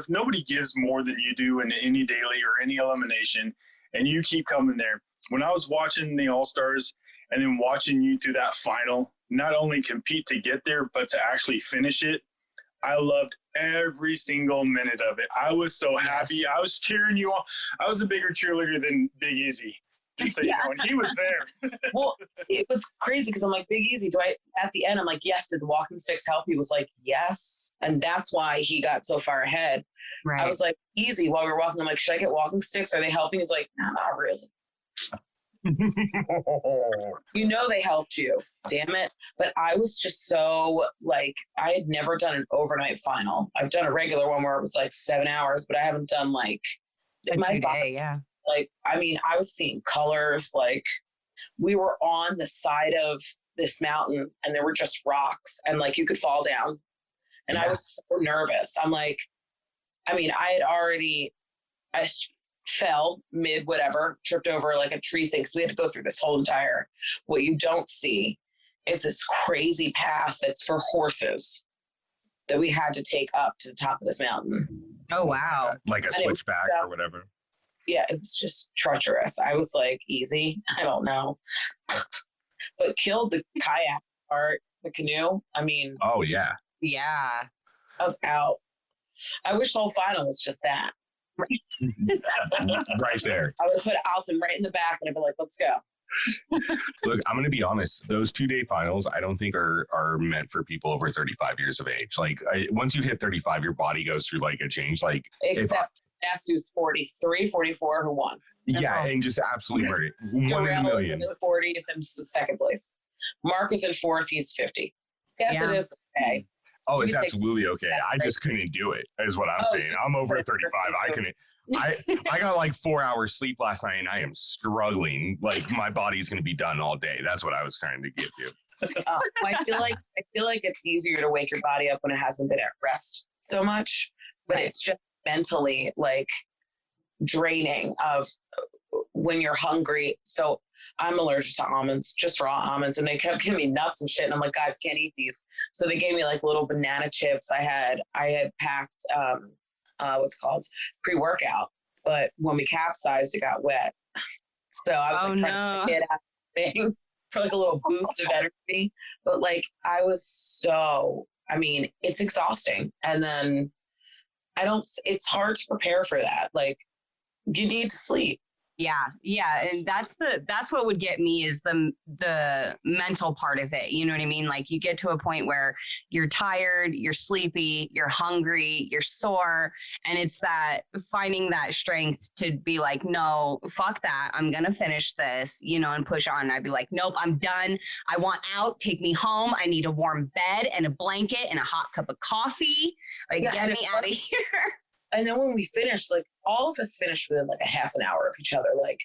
Nobody gives more than you do in any daily or any elimination, and you keep coming there. When I was watching the All-Stars and then watching you through that final, not only compete to get there, but to actually finish it, I loved every single minute of it. I was so happy. I was cheering you on. I was a bigger cheerleader than Big Easy. Just so you know, and he was there. Well, it was crazy because I'm like, Big Easy, at the end, I'm like, yes, did the walking sticks help? He was like, yes. And that's why he got so far ahead. Right. I was like, Easy, while we were walking, I'm like, should I get walking sticks? Are they helping? He's like, no, not really. They helped you. Damn it. But I was just so like, I had never done an overnight final. I've done a regular one where it was like 7 hours, but I haven't done like my body. Yeah. Like, I mean, I was seeing colors. Like, we were on the side of this mountain and there were just rocks and like you could fall down. And I was so nervous. I'm like, I mean, I fell mid whatever, tripped over like a tree thing. So we had to go through this whole entire, what you don't see is this crazy path that's for horses that we had to take up to the top of this mountain. Oh, wow. Like a switchback or whatever. Yeah, it was just treacherous. I was like, easy. I don't know. But killed the kayak part, the canoe. I mean. Oh, yeah. Yeah. I was out. I wish the whole final was just that. Right there. I would have put Alton right in the back and I'd be like, let's go. Look, I'm going to be honest. Those 2-day finals, I don't think are meant for people over 35 years of age. Like once you hit 35, your body goes through like a change. Like except Ness, who's 43, 44, who won. Yeah, and just absolutely murdered. 1 in a Duel million. in his 40s and second place. Mark is in fourth. He's 50. Yes, it is okay. Oh, it's absolutely okay. I just couldn't do it, is what I'm saying. I'm over 35. I couldn't. I got like 4 hours sleep last night, and I am struggling. Like my body's going to be done all day. That's what I was trying to get to. I feel like it's easier to wake your body up when it hasn't been at rest so much, but it's just mentally like draining of when you're hungry. So I'm allergic to almonds, just raw almonds, and they kept giving me nuts and shit. And I'm like, guys, can't eat these. So they gave me like little banana chips. I had packed what's called pre-workout, but when we capsized, it got wet. So I was trying to get out of the thing. for like a little boost of energy. But like it's exhausting. And then it's hard to prepare for that. Like you need to sleep. Yeah. And that's what would get me is the mental part of it. You know what I mean? Like you get to a point where you're tired, you're sleepy, you're hungry, you're sore. And it's that finding that strength to be like, no, fuck that. I'm going to finish this, and push on. And I'd be like, nope, I'm done. I want out. Take me home. I need a warm bed and a blanket and a hot cup of coffee. Like get me out of here. And then when we finished, like all of us finished within like a half an hour of each other. Like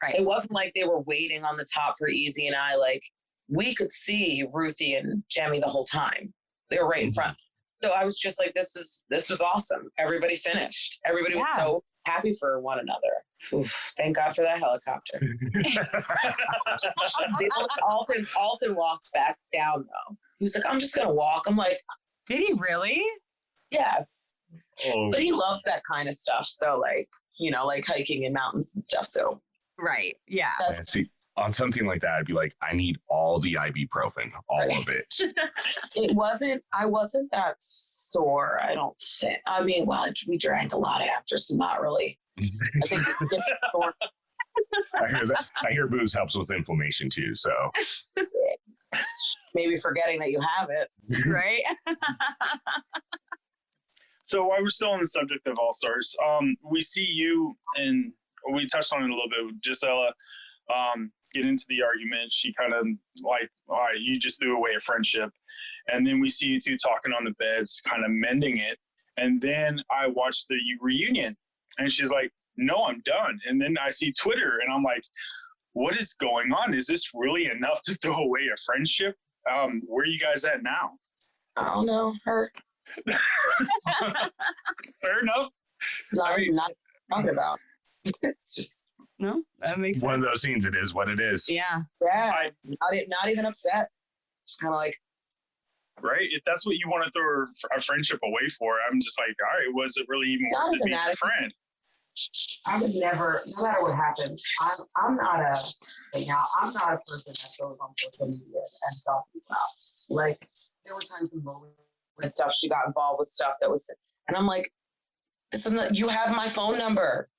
It wasn't like they were waiting on the top for Easy and I. Like we could see Ruthie and Jemmy the whole time. They were right in front. So I was just like, this was awesome. Everybody finished. Everybody was so happy for one another. Oof, thank God for that helicopter. Alton walked back down though. He was like, I'm just gonna walk. I'm like, did he really? Yes. Oh. But he loves that kind of stuff. So like, like hiking in mountains and stuff. So right. Yeah. See, on something like that, I'd be like, I need all the ibuprofen, all of it. I wasn't that sore. I don't think. I mean, well, we drank a lot after, so not really. I think it's different sore. I hear booze helps with inflammation too. So maybe forgetting that you have it. Right. So while we're still on the subject of All-Stars, we see you, and we touched on it a little bit with Gisela, get into the argument. She kind of like, all right, you just threw away a friendship. And then we see you two talking on the beds, kind of mending it. And then I watched the reunion, and she's like, no, I'm done. And then I see Twitter, and I'm like, what is going on? Is this really enough to throw away a friendship? Where are you guys at now? I don't know. Her. Fair enough. Not talking about. It's just no. That makes one sense. of those scenes. It is what it is. Yeah. Not even upset. Just kind of like. Right. If that's what you want to throw a friendship away for, I'm just like, all right. Was it really even worth it being a friend? I would never, no matter what happens. I'm not a person that goes on social media and talking about. Like there were times in moments and stuff, she got involved with stuff that was, and I'm like, this isn't, you have my phone number.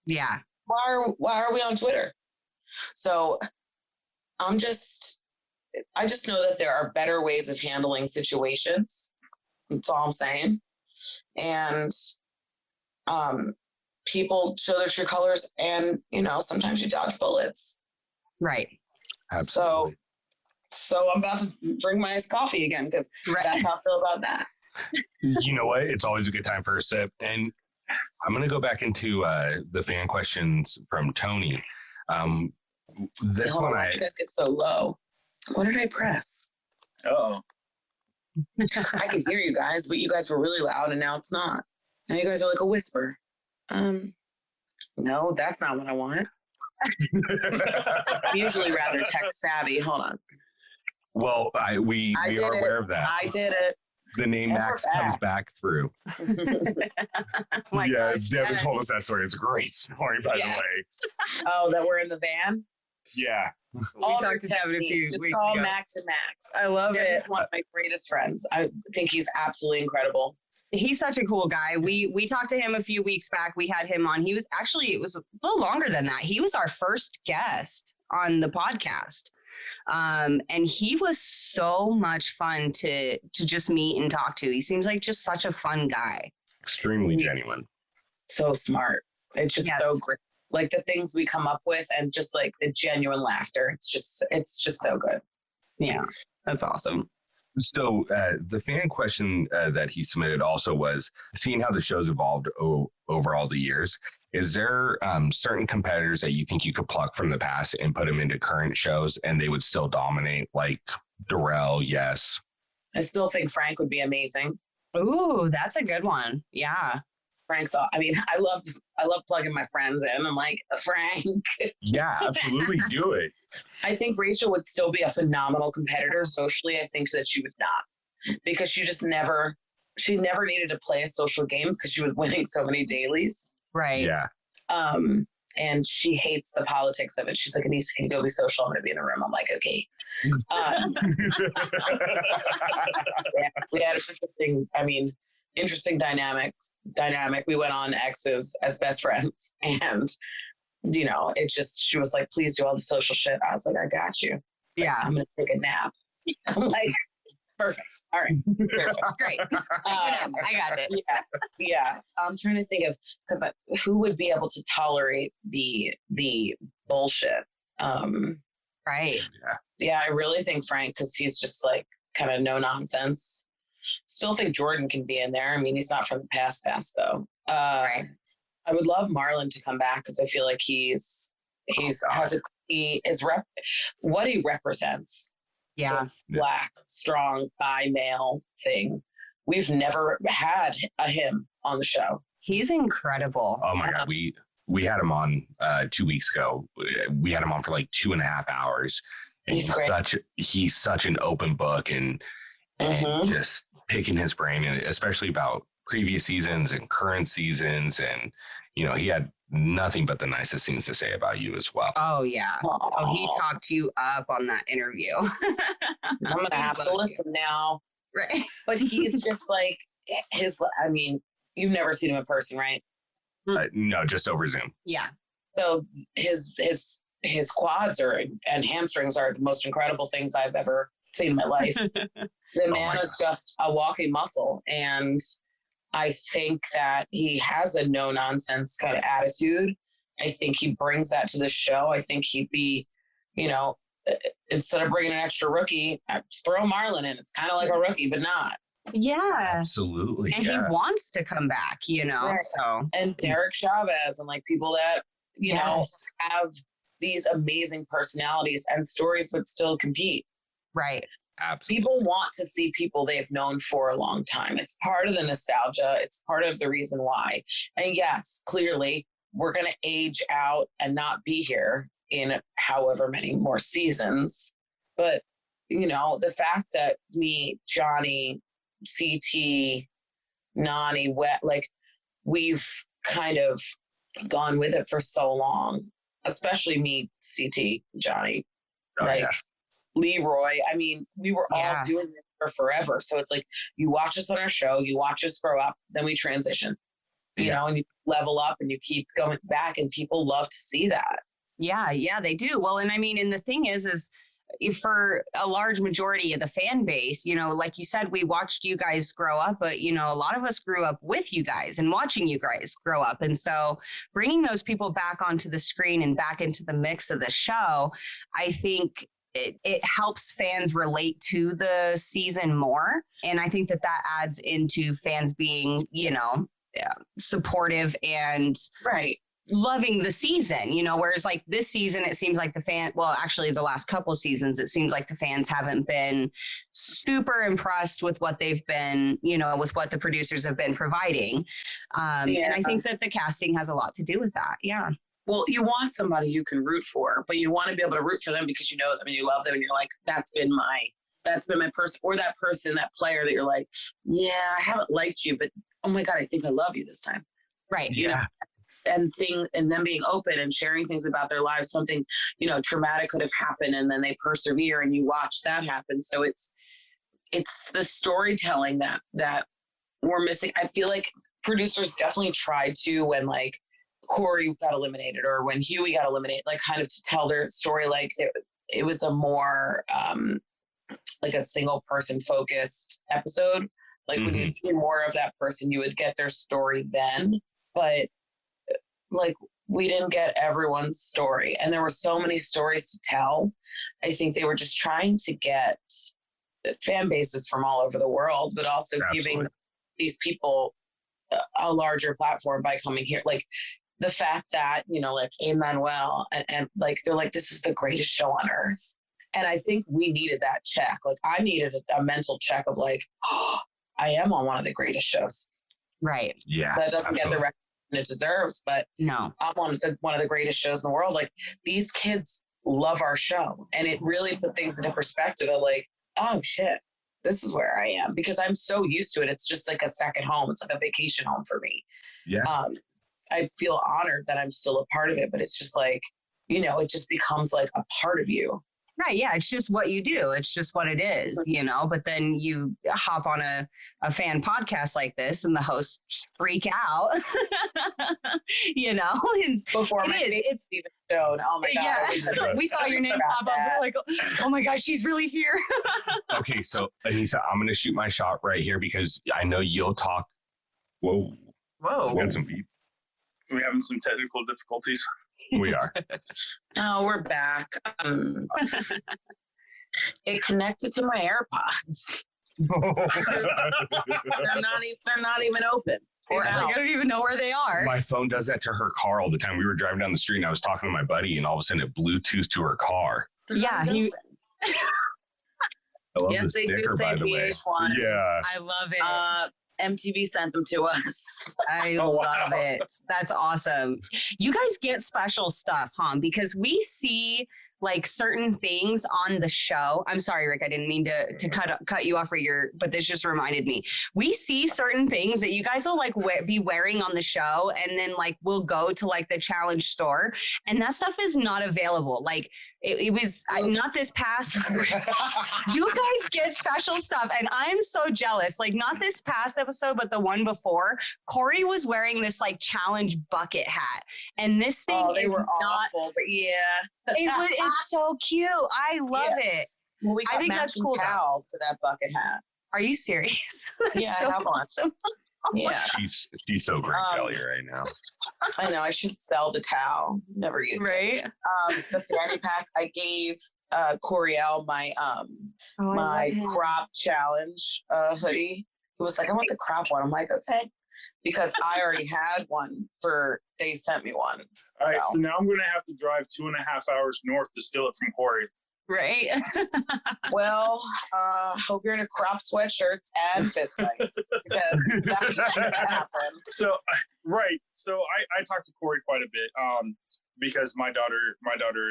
Yeah. Why are we on Twitter? So I just know that there are better ways of handling situations. That's all I'm saying. And people show their true colors, and sometimes you dodge bullets. Right. Absolutely. So I'm about to drink my iced coffee again because that's how I feel about that. You know what? It's always a good time for a sip. And I'm going to go back into the fan questions from Tony. This one, you guys get so low. What did I press? Oh, I could hear you guys, but you guys were really loud, and now it's not. Now you guys are like a whisper. No, that's not what I want. I'm usually rather tech savvy. Hold on. Well, we are aware of that. I did it. The name and Max comes back through. Gosh, Devin told us that story. It's a great story, by the way. Oh, that we're in the van? Yeah. We talked to Devin a few weeks ago. Max and Max. I love Devin's it. one of my greatest friends. I think he's absolutely incredible. He's such a cool guy. We talked to him a few weeks back. We had him on. He was actually, it was a little longer than that. He was our first guest on the podcast. And he was so much fun to just meet and talk to. He seems like just such a fun guy. Extremely genuine. So smart. It's just so great. Like the things we come up with and just like the genuine laughter. It's just so good. Yeah, that's awesome. So the fan question that he submitted also was, seeing how the show's evolved over all the years, is there certain competitors that you think you could pluck from the past and put them into current shows and they would still dominate, like Duel? Yes. I still think Frank would be amazing. Ooh, that's a good one. Yeah. Frank's I love plugging my friends in. I'm like, Frank. Yeah, absolutely. Do it. I think Rachel would still be a phenomenal competitor socially. I think that she would not, because she never needed to play a social game because she was winning so many dailies. Right. Yeah. and she hates the politics of it. She's like, Aneesa, can you go be social? I'm going to be in the room. I'm like, okay. We had an interesting dynamic. We went on X's as best friends, and she was like, please do all the social shit. I was like, I got you. Yeah. I'm going to take a nap. I'm like, perfect. All right. Perfect. Great. I got it. Yeah. I'm trying to think of, because who would be able to tolerate the bullshit? Right. Yeah, I really think Frank, because he's just like kind of no nonsense. Still think Jordan can be in there. I mean, he's not from the past though. Right. I would love Marlon to come back because I feel like what he represents. Yeah. This Black, strong, bi-male thing. We've never had him on the show. He's incredible. Oh my God. We had him on 2 weeks ago. We had him on for like 2.5 hours. And he's such an open book and just picking his brain, and especially about previous seasons and current seasons. And, he had nothing but the nicest things to say about you as well. Oh, yeah. Aww. Oh, he talked you up on that interview. I'm going to have to listen now. Right. But he's just like you've never seen him in person, right? No, just over Zoom. Yeah. So his quads and hamstrings are the most incredible things I've ever seen in my life. The man is just a walking muscle. And I think that he has a no nonsense kind of attitude. I think he brings that to the show. I think he'd be, instead of bringing an extra rookie, throw Marlon in. It's kind of like a rookie, but not. Yeah. Absolutely. And he wants to come back, right. So. And Derek Chavez and like people that, have these amazing personalities and stories, but still compete. Right. Absolutely. People want to see people they've known for a long time. It's part of the nostalgia. It's part of the reason why. And yes, clearly we're going to age out and not be here in however many more seasons. But, the fact that me, Johnny, CT, Nani, we've kind of gone with it for so long, especially me, CT, Johnny, Leroy. I mean, we were all doing this for forever. So it's like, you watch us on our show, you watch us grow up, then we transition, and you level up and you keep going back, and people love to see that. Yeah, they do. Well, and the thing is for a large majority of the fan base, like you said, we watched you guys grow up, but, a lot of us grew up with you guys and watching you guys grow up. And so bringing those people back onto the screen and back into the mix of the show, I think it helps fans relate to the season more. And I think that adds into fans being, supportive and loving the season, whereas like this season, it seems like the last couple seasons, it seems like the fans haven't been super impressed with what they've been, with what the producers have been providing. And I think that the casting has a lot to do with that. Yeah. Well, you want somebody you can root for, but you want to be able to root for them because you know them and you love them and you're like, that's been my person, or that person, that player that you're like, yeah, I haven't liked you, but oh my God, I think I love you this time. Right. And them being open and sharing things about their lives, something, traumatic could have happened and then they persevere and you watch that happen. So it's the storytelling that we're missing. I feel like producers definitely tried to, when like Corey got eliminated or when Huey got eliminated, like kind of to tell their story, like it was a more like a single person focused episode. Like when you'd see more of that person, you would get their story then. But like we didn't get everyone's story, and there were so many stories to tell. I think they were just trying to get fan bases from all over the world, but also giving these people a larger platform by coming here. Like the fact that, like Emmanuel and like, they're like, this is the greatest show on earth. And I think we needed that check. Like I needed a mental check of like, oh, I am on one of the greatest shows. Right. Yeah. That doesn't get the recognition it deserves, but no, I'm on one of the greatest shows in the world. Like these kids love our show, and it really put things into perspective of like, oh shit, this is where I am, because I'm so used to it. It's just like a second home. It's like a vacation home for me. Yeah. I feel honored that I'm still a part of it, but it's just like, you know, it just becomes like a part of you. Right. Yeah. It's just what you do. It's just what it is, you know, but then you hop on a fan podcast like this and the hosts freak out, you know, Before my face it's even shown. Oh my God. Yeah. We saw your name pop up. We're like, oh my gosh, she's really here. Okay. So Aneesa, I'm going to shoot my shot right here because I know you'll talk. Whoa. We got some beats. We're having some technical difficulties. We are. Oh, we're back. It connected to my AirPods. they're not even open. Or I don't even know where they are. My phone does that to her car all the time. We were driving down the street and I was talking to my buddy and all of a sudden it Bluetooth to her car. Yeah. I love Yes, the they do sticker, say by the way. VH1. Yeah. I love it. MTV sent them to us. I love it. That's awesome. You guys get special stuff, huh? Because we see like certain things on the show. I'm sorry, Rick, I didn't mean to cut you off but this just reminded me. We see certain things that you guys will like be wearing on the show, and then like we'll go to like the challenge store, and that stuff is not available. Like it was not this past. You guys get special stuff, and I'm so jealous. Like not this past episode, but the one before. Corey was wearing this like challenge bucket hat, and this thing they were not awful, but yeah, it's so cute. I love it. Well, we got I think that's cool. Towels to that bucket hat. Are you serious? Yeah, so I have one. awesome. Yeah, She's so great, Kelly, right now. I know. I should sell the towel. Never used it. The fanny pack I gave Coriel my crop challenge hoodie. He was like, I want the crop one. I'm like, okay, because I already had one they sent me one. All right, so now I'm going to have to drive 2.5 hours north to steal it from Corey. Right. Well, hope you're in a crop sweatshirts and fist fights, because that's not going to happen. So, right. So I talked to Corey quite a bit because my daughter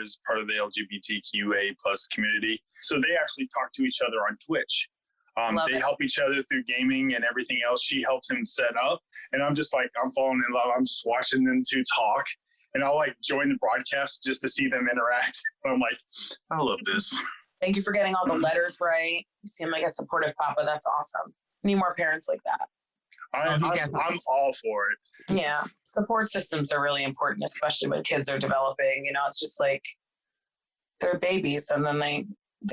is part of the LGBTQA plus community. So they actually talk to each other on Twitch. They help each other through gaming and everything else. She helps him set up. And I'm just like, I'm falling in love. I'm just watching them two talk. And I'll like join the broadcast just to see them interact. I'm like, I love this. Thank you for getting all the letters right. You seem like a supportive papa. That's awesome. Need more parents like that. I'm all for it. Yeah. Support systems are really important, especially when kids are developing. You know, it's just like they're babies and then they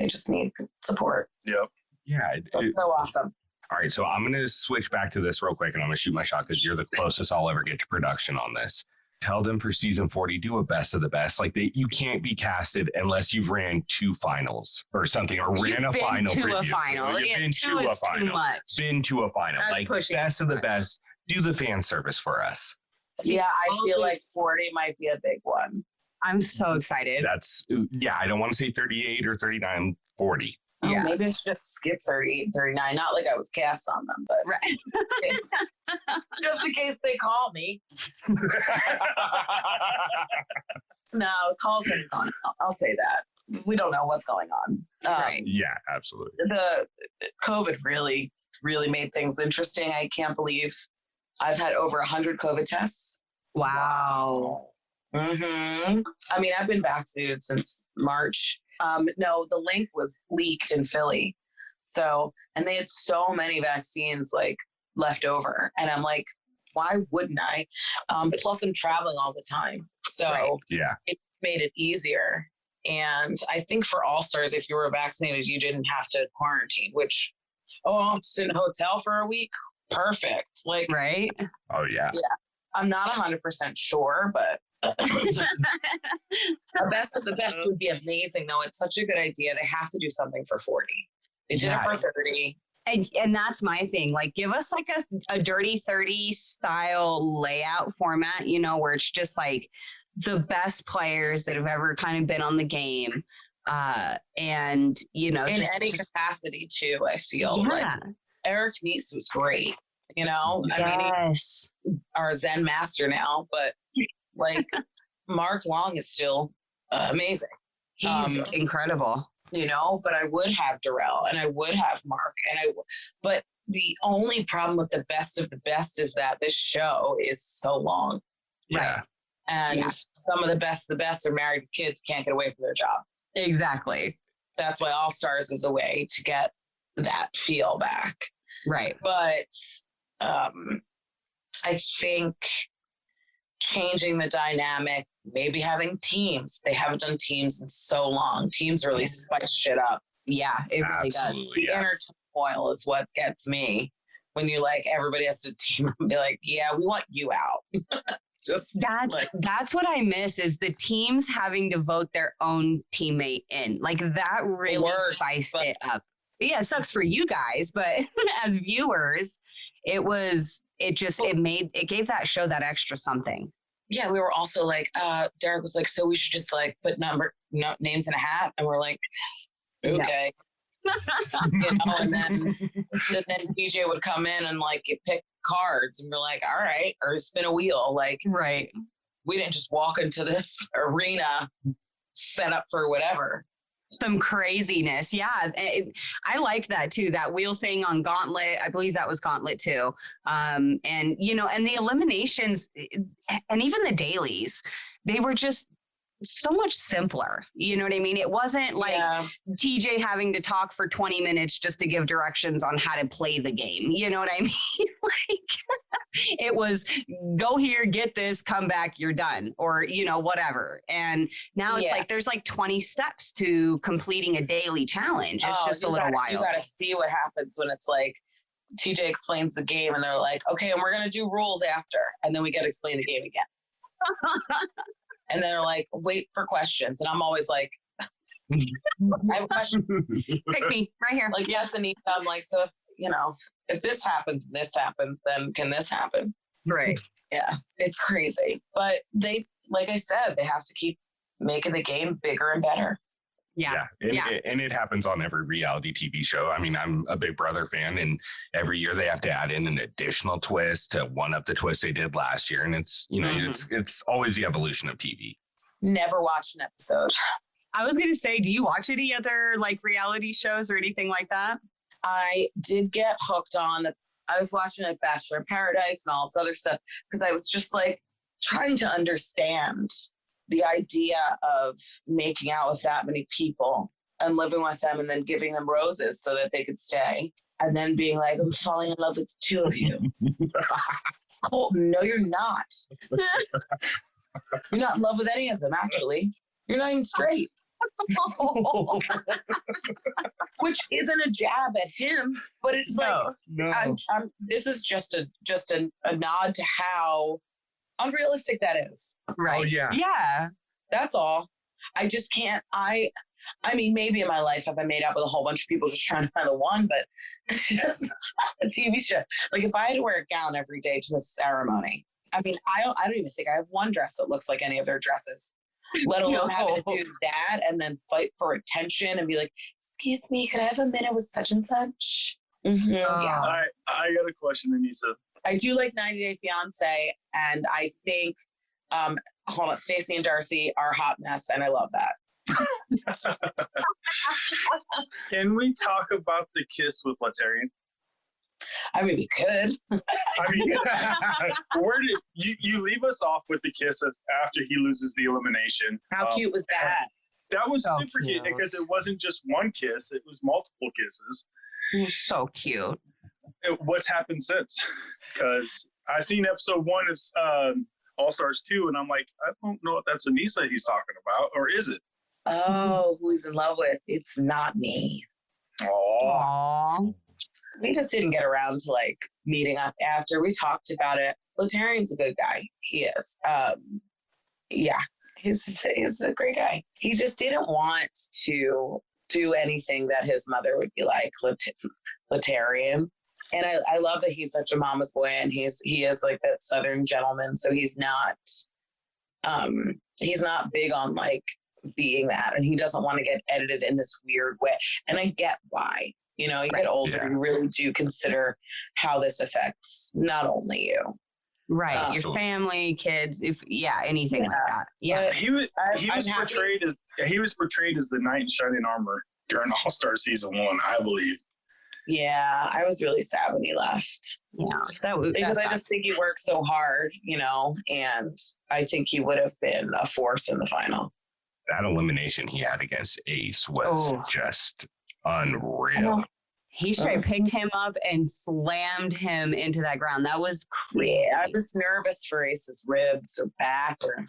just need support. Yep. Yeah. It's so awesome. All right. So I'm going to switch back to this real quick and I'm going to shoot my shot because you're the closest I'll ever get to production on this. Tell them for season 40, do a best of the best. Like you can't be casted unless you've ran 2 finals or something, or ran a final previously. You've been to a final. Been to a final. That's like pushing best of the best. Do the fan service for us. Yeah, I feel like 40 might be a big one. I'm so excited. I don't want to say 38 or 39, 40. Oh, yeah. Maybe I should just skip 38, 39. Not like I was cast on them, but right. Just in case they call me. No, calls ain't on. I'll say that. We don't know what's going on. Right. Yeah, absolutely. The COVID really, really made things interesting. I can't believe I've had over 100 COVID tests. Wow. Mm-hmm. I mean, I've been vaccinated since March. No, the link was leaked in Philly. So, and they had so many vaccines like left over. And I'm like, why wouldn't I? Plus I'm traveling all the time. So yeah, it made it easier. And I think for All-Stars, if you were vaccinated, you didn't have to quarantine, which, I'm just in a hotel for a week. Perfect. Like, right. Oh yeah. Yeah. I'm not 100% sure, but the best of the best would be amazing, though. It's such a good idea. They have to do something for 40. They did it for 30. And that's my thing. Like, give us like a Dirty 30 style layout format, you know, where it's just like the best players that have ever kind of been on the game. And, you know, in any capacity, too, I feel like Eric Nies was great. You know, I mean, he's our Zen master now, but like Mark Long is still amazing. He's incredible, you know, but I would have Duel and I would have Mark but the only problem with the best of the best is that this show is so long. Yeah. And some of the best are married with kids, can't get away from their job. Exactly. That's why All Stars is a way to get that feel back. Right. But I think changing the dynamic, maybe having teams. They haven't done teams in so long. Teams really spice shit up. Yeah, it really does. The inner turmoil is what gets me when you like everybody has to team up and be like, yeah, we want you out. Just that's what I miss is the teams having to vote their own teammate in. Like that really spiced it up. Yeah, it sucks for you guys, but as viewers, it gave that show that extra something. Yeah, we were also like, Derek was like, so we should just like put names in a hat, and we're like, okay. And then TJ would come in and like pick cards, and we're like, all right, or spin a wheel. Like, right. We didn't just walk into this arena set up for whatever. Some craziness. Yeah. I liked that too. That wheel thing on Gauntlet. I believe that was Gauntlet too. And the eliminations and even the dailies, they were just so much simpler. You know what I mean? It wasn't like TJ having to talk for 20 minutes just to give directions on how to play the game. You know what I mean? It was go here, get this, come back, you're done, or, whatever. And now it's like, there's like 20 steps to completing a daily challenge. It's just a little wild. You got to see what happens when it's like, TJ explains the game and they're like, okay, and we're going to do rules after. And then we got to explain the game again. And they're like, wait for questions. And I'm always like, I have a question. Pick me right here. Like, yes, Aneesa. I'm like, so, if this happens, then can this happen? Right. Yeah, it's crazy. But they, like I said, they have to keep making the game bigger and better. Yeah. And it happens on every reality TV show. I mean, I'm a Big Brother fan, and every year they have to add in an additional twist to one up the twist they did last year. And it's, it's always the evolution of TV. Never watched an episode. I was going to say, do you watch any other like reality shows or anything like that? I did get hooked on. I was watching like Bachelor in Paradise and all this other stuff because I was just like trying to understand the idea of making out with that many people and living with them and then giving them roses so that they could stay. And then being like, I'm falling in love with the two of you. Colton, no, you're not. You're not in love with any of them, actually. You're not even straight. Which isn't a jab at him, but it's this is just a nod to how unrealistic that is. Right. Oh, yeah. Yeah. That's all. I just can't. I mean, maybe in my life have I made out with a whole bunch of people just trying to find the one, but it's just a TV show. Like if I had to wear a gown every day to a ceremony, I mean, I don't even think I have one dress that looks like any of their dresses. Let alone having to do that and then fight for attention and be like, excuse me, can I have a minute with such and such? Mm-hmm. Yeah. I got a question, Aneesa. I do like 90 Day Fiance, and I think, hold on, Stacey and Darcy are a hot mess, and I love that. Can we talk about the kiss with Latarian? I mean, we could. I mean, where did you leave us off with the kiss after he loses the elimination? How cute was that? That was super cute because it wasn't just one kiss; it was multiple kisses. It was so cute. What's happened since? Because I seen episode 1 of All Stars 2, and I'm like, I don't know if that's Aneesa he's talking about, or is it? Oh, who he's in love with? It's not me. Aww. We just didn't get around to like meeting up after. We talked about it. Latarian's a good guy. He is. Yeah, he's a great guy. He just didn't want to do anything that his mother would be like, Latarian. And I love that he's such a mama's boy, and he is like that Southern gentleman. So he's not big on like being that, and he doesn't want to get edited in this weird way. And I get why. You get older, you really do consider how this affects not only you. Right. Your family, kids, anything like that. Yeah. But he was portrayed as the knight in shining armor during All-Star season 1, I believe. Yeah, I was really sad when he left. Yeah, that was because I just think he worked so hard, and I think he would have been a force in the final. That elimination he had against Ace was just unreal. He straight picked him up and slammed him into that ground. That was crazy. Yeah, I was nervous for Ace's ribs or back or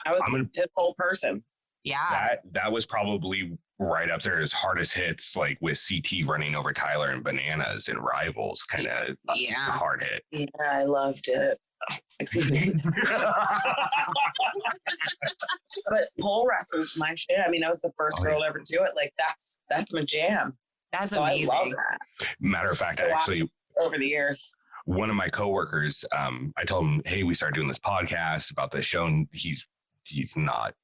I was his whole person. Yeah. That was probably right up there as hardest hits, like with CT running over Tyler and Bananas and Rivals, kind of hard hit. Yeah, I loved it. Excuse me. But pole wrestling's my shit. I mean, I was the first girl to ever do it. Like that's my jam. That's amazing. I love that. Matter of fact, I actually over the years. One of my coworkers, I told him, hey, we started doing this podcast about this show, and he's not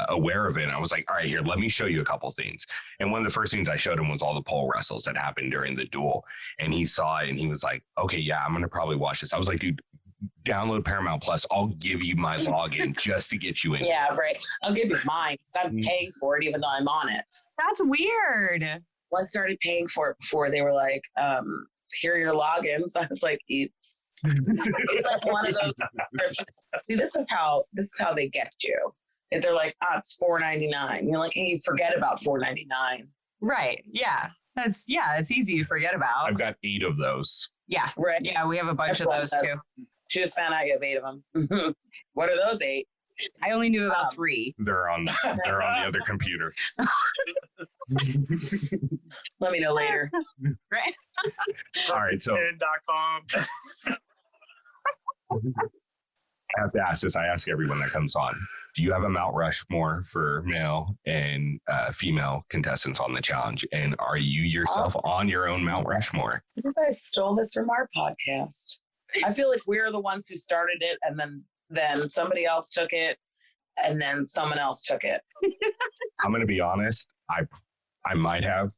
aware of it. And I was like, all right, here, let me show you a couple things. And one of the first things I showed him was all the pole wrestles that happened during the duel. And he saw it and he was like, okay, yeah, I'm going to probably watch this. I was like, dude, download Paramount Plus. I'll give you my login just to get you in. Yeah, right. I'll give you mine because I'm paying for it even though I'm on it. That's weird. Well, I started paying for it before they were like, here are your logins. I was like, oops. It's like one of those subscriptions. See, this is how they get you. If they're like, it's $4.99. You're like, hey, you forget about $4.99. Right. Yeah. It's easy to forget about. I've got 8 of those. Yeah. Right. Yeah, we have a bunch of those too. She just found out you have 8 of them. What are those 8? I only knew about 3. They're on the other computer. Let me know later. Right. All right. So .com. I have to ask this. I ask everyone that comes on. Do you have a Mount Rushmore for male and female contestants on the challenge? And are you yourself on your own Mount Rushmore? You guys stole this from our podcast. I feel like we're the ones who started it, and then somebody else took it, and then someone else took it. I'm going to be honest. I might have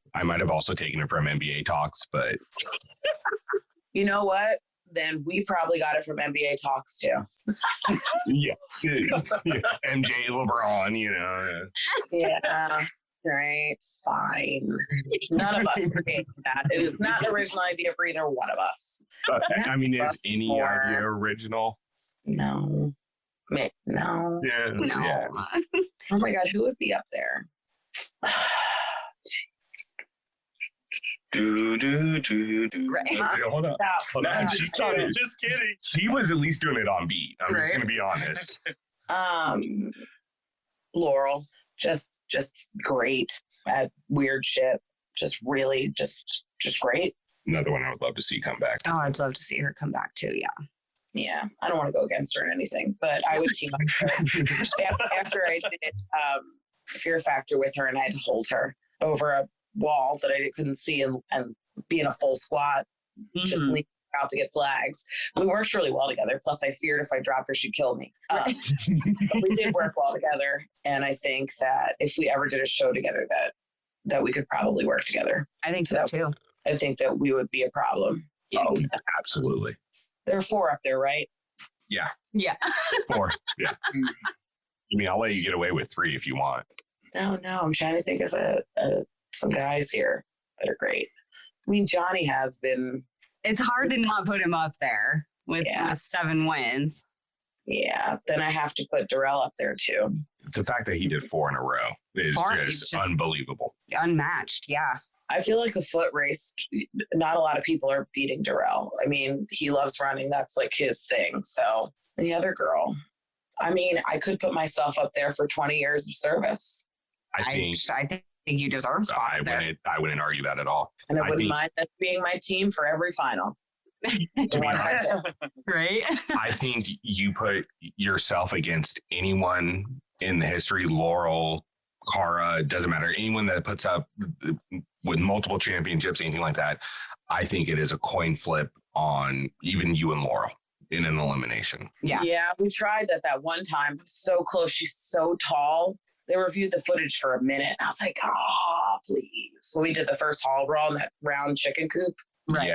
also taken it from NBA Talks, but you know what? Then we probably got it from NBA Talks too. yeah. MJ, LeBron, Yeah. Right. Fine. None of us created that. It is not an original idea for either one of us. I mean, is any idea original? No. No. Yeah. No. Yeah. Oh my God, who would be up there? Right. Hold up. Just kidding. She was at least doing it on beat. I'm just going to be honest. Laurel, just great at weird shit. Just really, just great. Another one I would love to see come back. Oh, I'd love to see her come back too. Yeah. Yeah, I don't want to go against her in anything, but I would team up with her. After I did Fear Factor with her and I had to hold her over a wall that I couldn't see and be in a full squat, just leave out to get flags. We worked really well together. Plus, I feared if I dropped her, she'd kill me. But we did work well together, and I think that if we ever did a show together, that we could probably work together. I think so too. I think that we would be a problem. Oh, absolutely. There are 4 up there, right? Yeah. Yeah. 4. Yeah. I mean, I'll let you get away with 3 if you want. No, I'm trying to think of some guys here that are great. I mean, Johnny has been. It's hard to not put him up there with 7 wins. Yeah. Then I have to put Darrell up there too. The fact that he did 4 in a row is just unbelievable. Unmatched. Yeah. I feel like a foot race, not a lot of people are beating Darrell. I mean, he loves running. That's like his thing. So the other girl, I mean, I could put myself up there for 20 years of service. I think you deserve a spot there. I wouldn't argue that at all. And I wouldn't mind that being my team for every final. To be honest, right? I think you put yourself against anyone in the history, Laurel, Cara, doesn't matter, anyone that puts up with multiple championships, anything like that. I think it is a coin flip on even you and Laurel in an elimination. Yeah, we tried that one time. So close. She's so tall. They reviewed the footage for a minute. I was like, please. When we did the first hall brawl in that round chicken coop. Right.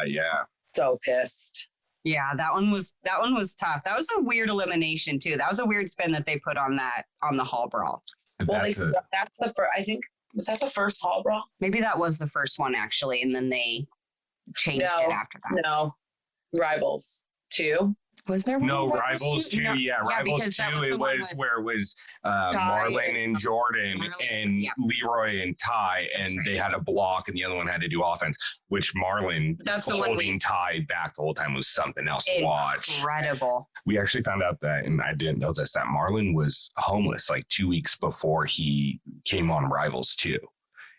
Yeah. So pissed. Yeah, that one was tough. That was a weird elimination too. That was a weird spin that they put on the hall brawl. Well, that's the first. I think Was that the first Hall Brawl? Maybe that was the first one, actually, and then they changed it after that. No. Rivals 2. Was there one? No, Rivals 2. No. Yeah, Rivals 2. It was where it was Marlon and Jordan and Leroy and Ty, and they had a block, and the other one had to do offense. Which Marlon holding Ty back the whole time was something else to watch. Incredible. We actually found out that, and I didn't know this, that Marlon was homeless like 2 weeks before he came on Rivals 2,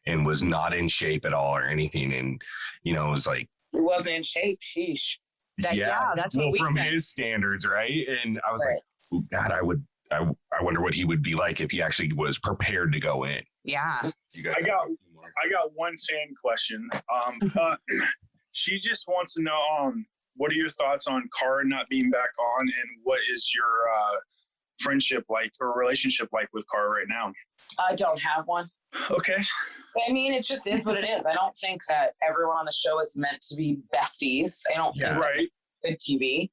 and was not in shape at all or anything. And it was like he wasn't in shape. Sheesh. That's what we from said. his standards, right? And I was like, oh, God, I wonder what he would be like if he actually was prepared to go in. Yeah. I got one fan question. She just wants to know, what are your thoughts on Cara not being back on, and what is your friendship like or relationship like with Cara right now? I don't have one. Okay. I mean, it just is what it is. I don't think that everyone on the show is meant to be besties. I don't think right. Good TV.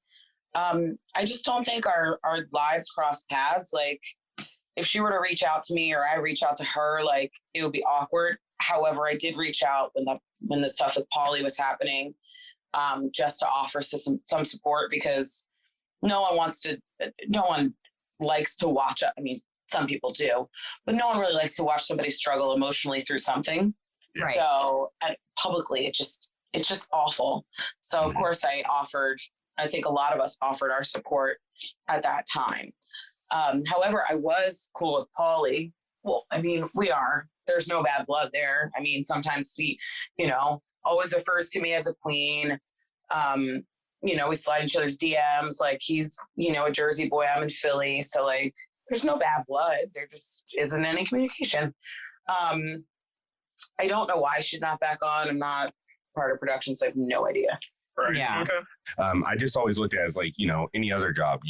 I just don't think our lives cross paths. Like, if she were to reach out to me or I reach out to her, like, it would be awkward. However, I did reach out when the stuff with Pauly was happening, just to offer some support, because no one likes to watch it. I mean, some people do, but no one really likes to watch somebody struggle emotionally through something. Right. So publicly, it's just awful. So of course I think a lot of us offered our support at that time. However, I was cool with Pauly. Well, I mean, there's no bad blood there. I mean, sometimes we, always refers to me as a queen. We slide each other's DMs. Like, he's, a Jersey boy. I'm in Philly. So, like, there's no bad blood. There just isn't any communication. I don't know why she's not back on. I'm not part of production, so I have no idea. Right. Yeah. Okay. I just always looked at it as like, any other job,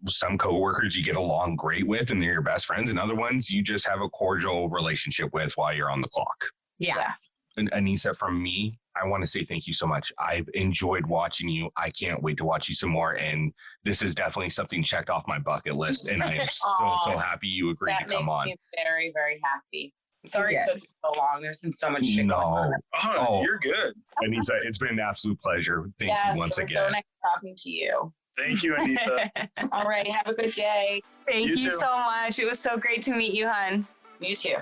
some coworkers you get along great with and they're your best friends, and other ones you just have a cordial relationship with while you're on the clock. Yeah. Yes. And Aneesa, from me, I want to say thank you so much. I've enjoyed watching you. I can't wait to watch you some more. And this is definitely something checked off my bucket list. And I am so happy you agreed to come on. That makes me very, very happy. Sorry it took so long. There's been so much shit going on. Oh, you're good. Aneesa, it's been an absolute pleasure. Thank you once again. So nice talking to you. Thank you, Aneesa. All right. Have a good day. Thank you too. so much. It was so great to meet you, hun. You too.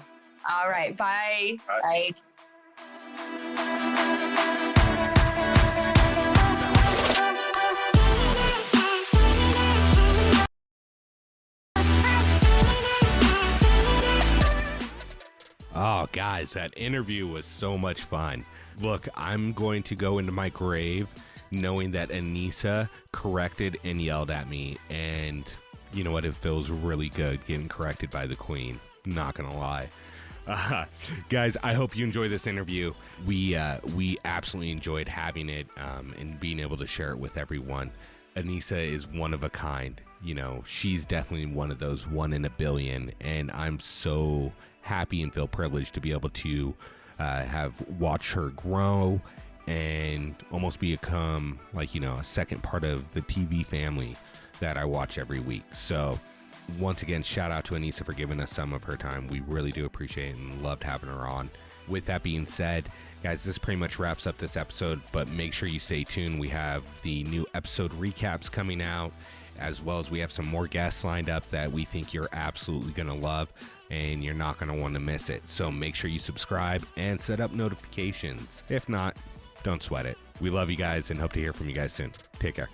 All right. Bye. Bye. Oh, guys, that interview was so much fun. Look, I'm going to go into my grave knowing that Aneesa corrected and yelled at me. And you know what? It feels really good getting corrected by the queen. Not going to lie. Guys, I hope you enjoy this interview. We absolutely enjoyed having it and being able to share it with everyone. Aneesa is one of a kind. She's definitely one of those 1 in a billion. And I'm so happy and feel privileged to be able to have watched her grow and almost become a second part of the TV family that I watch every week. So once again, shout out to Aneesa for giving us some of her time. We really do appreciate it and loved having her on. With that being said, guys, this pretty much wraps up this episode, but make sure you stay tuned. We have the new episode recaps coming out, as well as we have some more guests lined up that we think you're absolutely going to love and you're not going to want to miss it. So make sure you subscribe and set up notifications. If not, don't sweat it. We love you guys and hope to hear from you guys soon. Take care.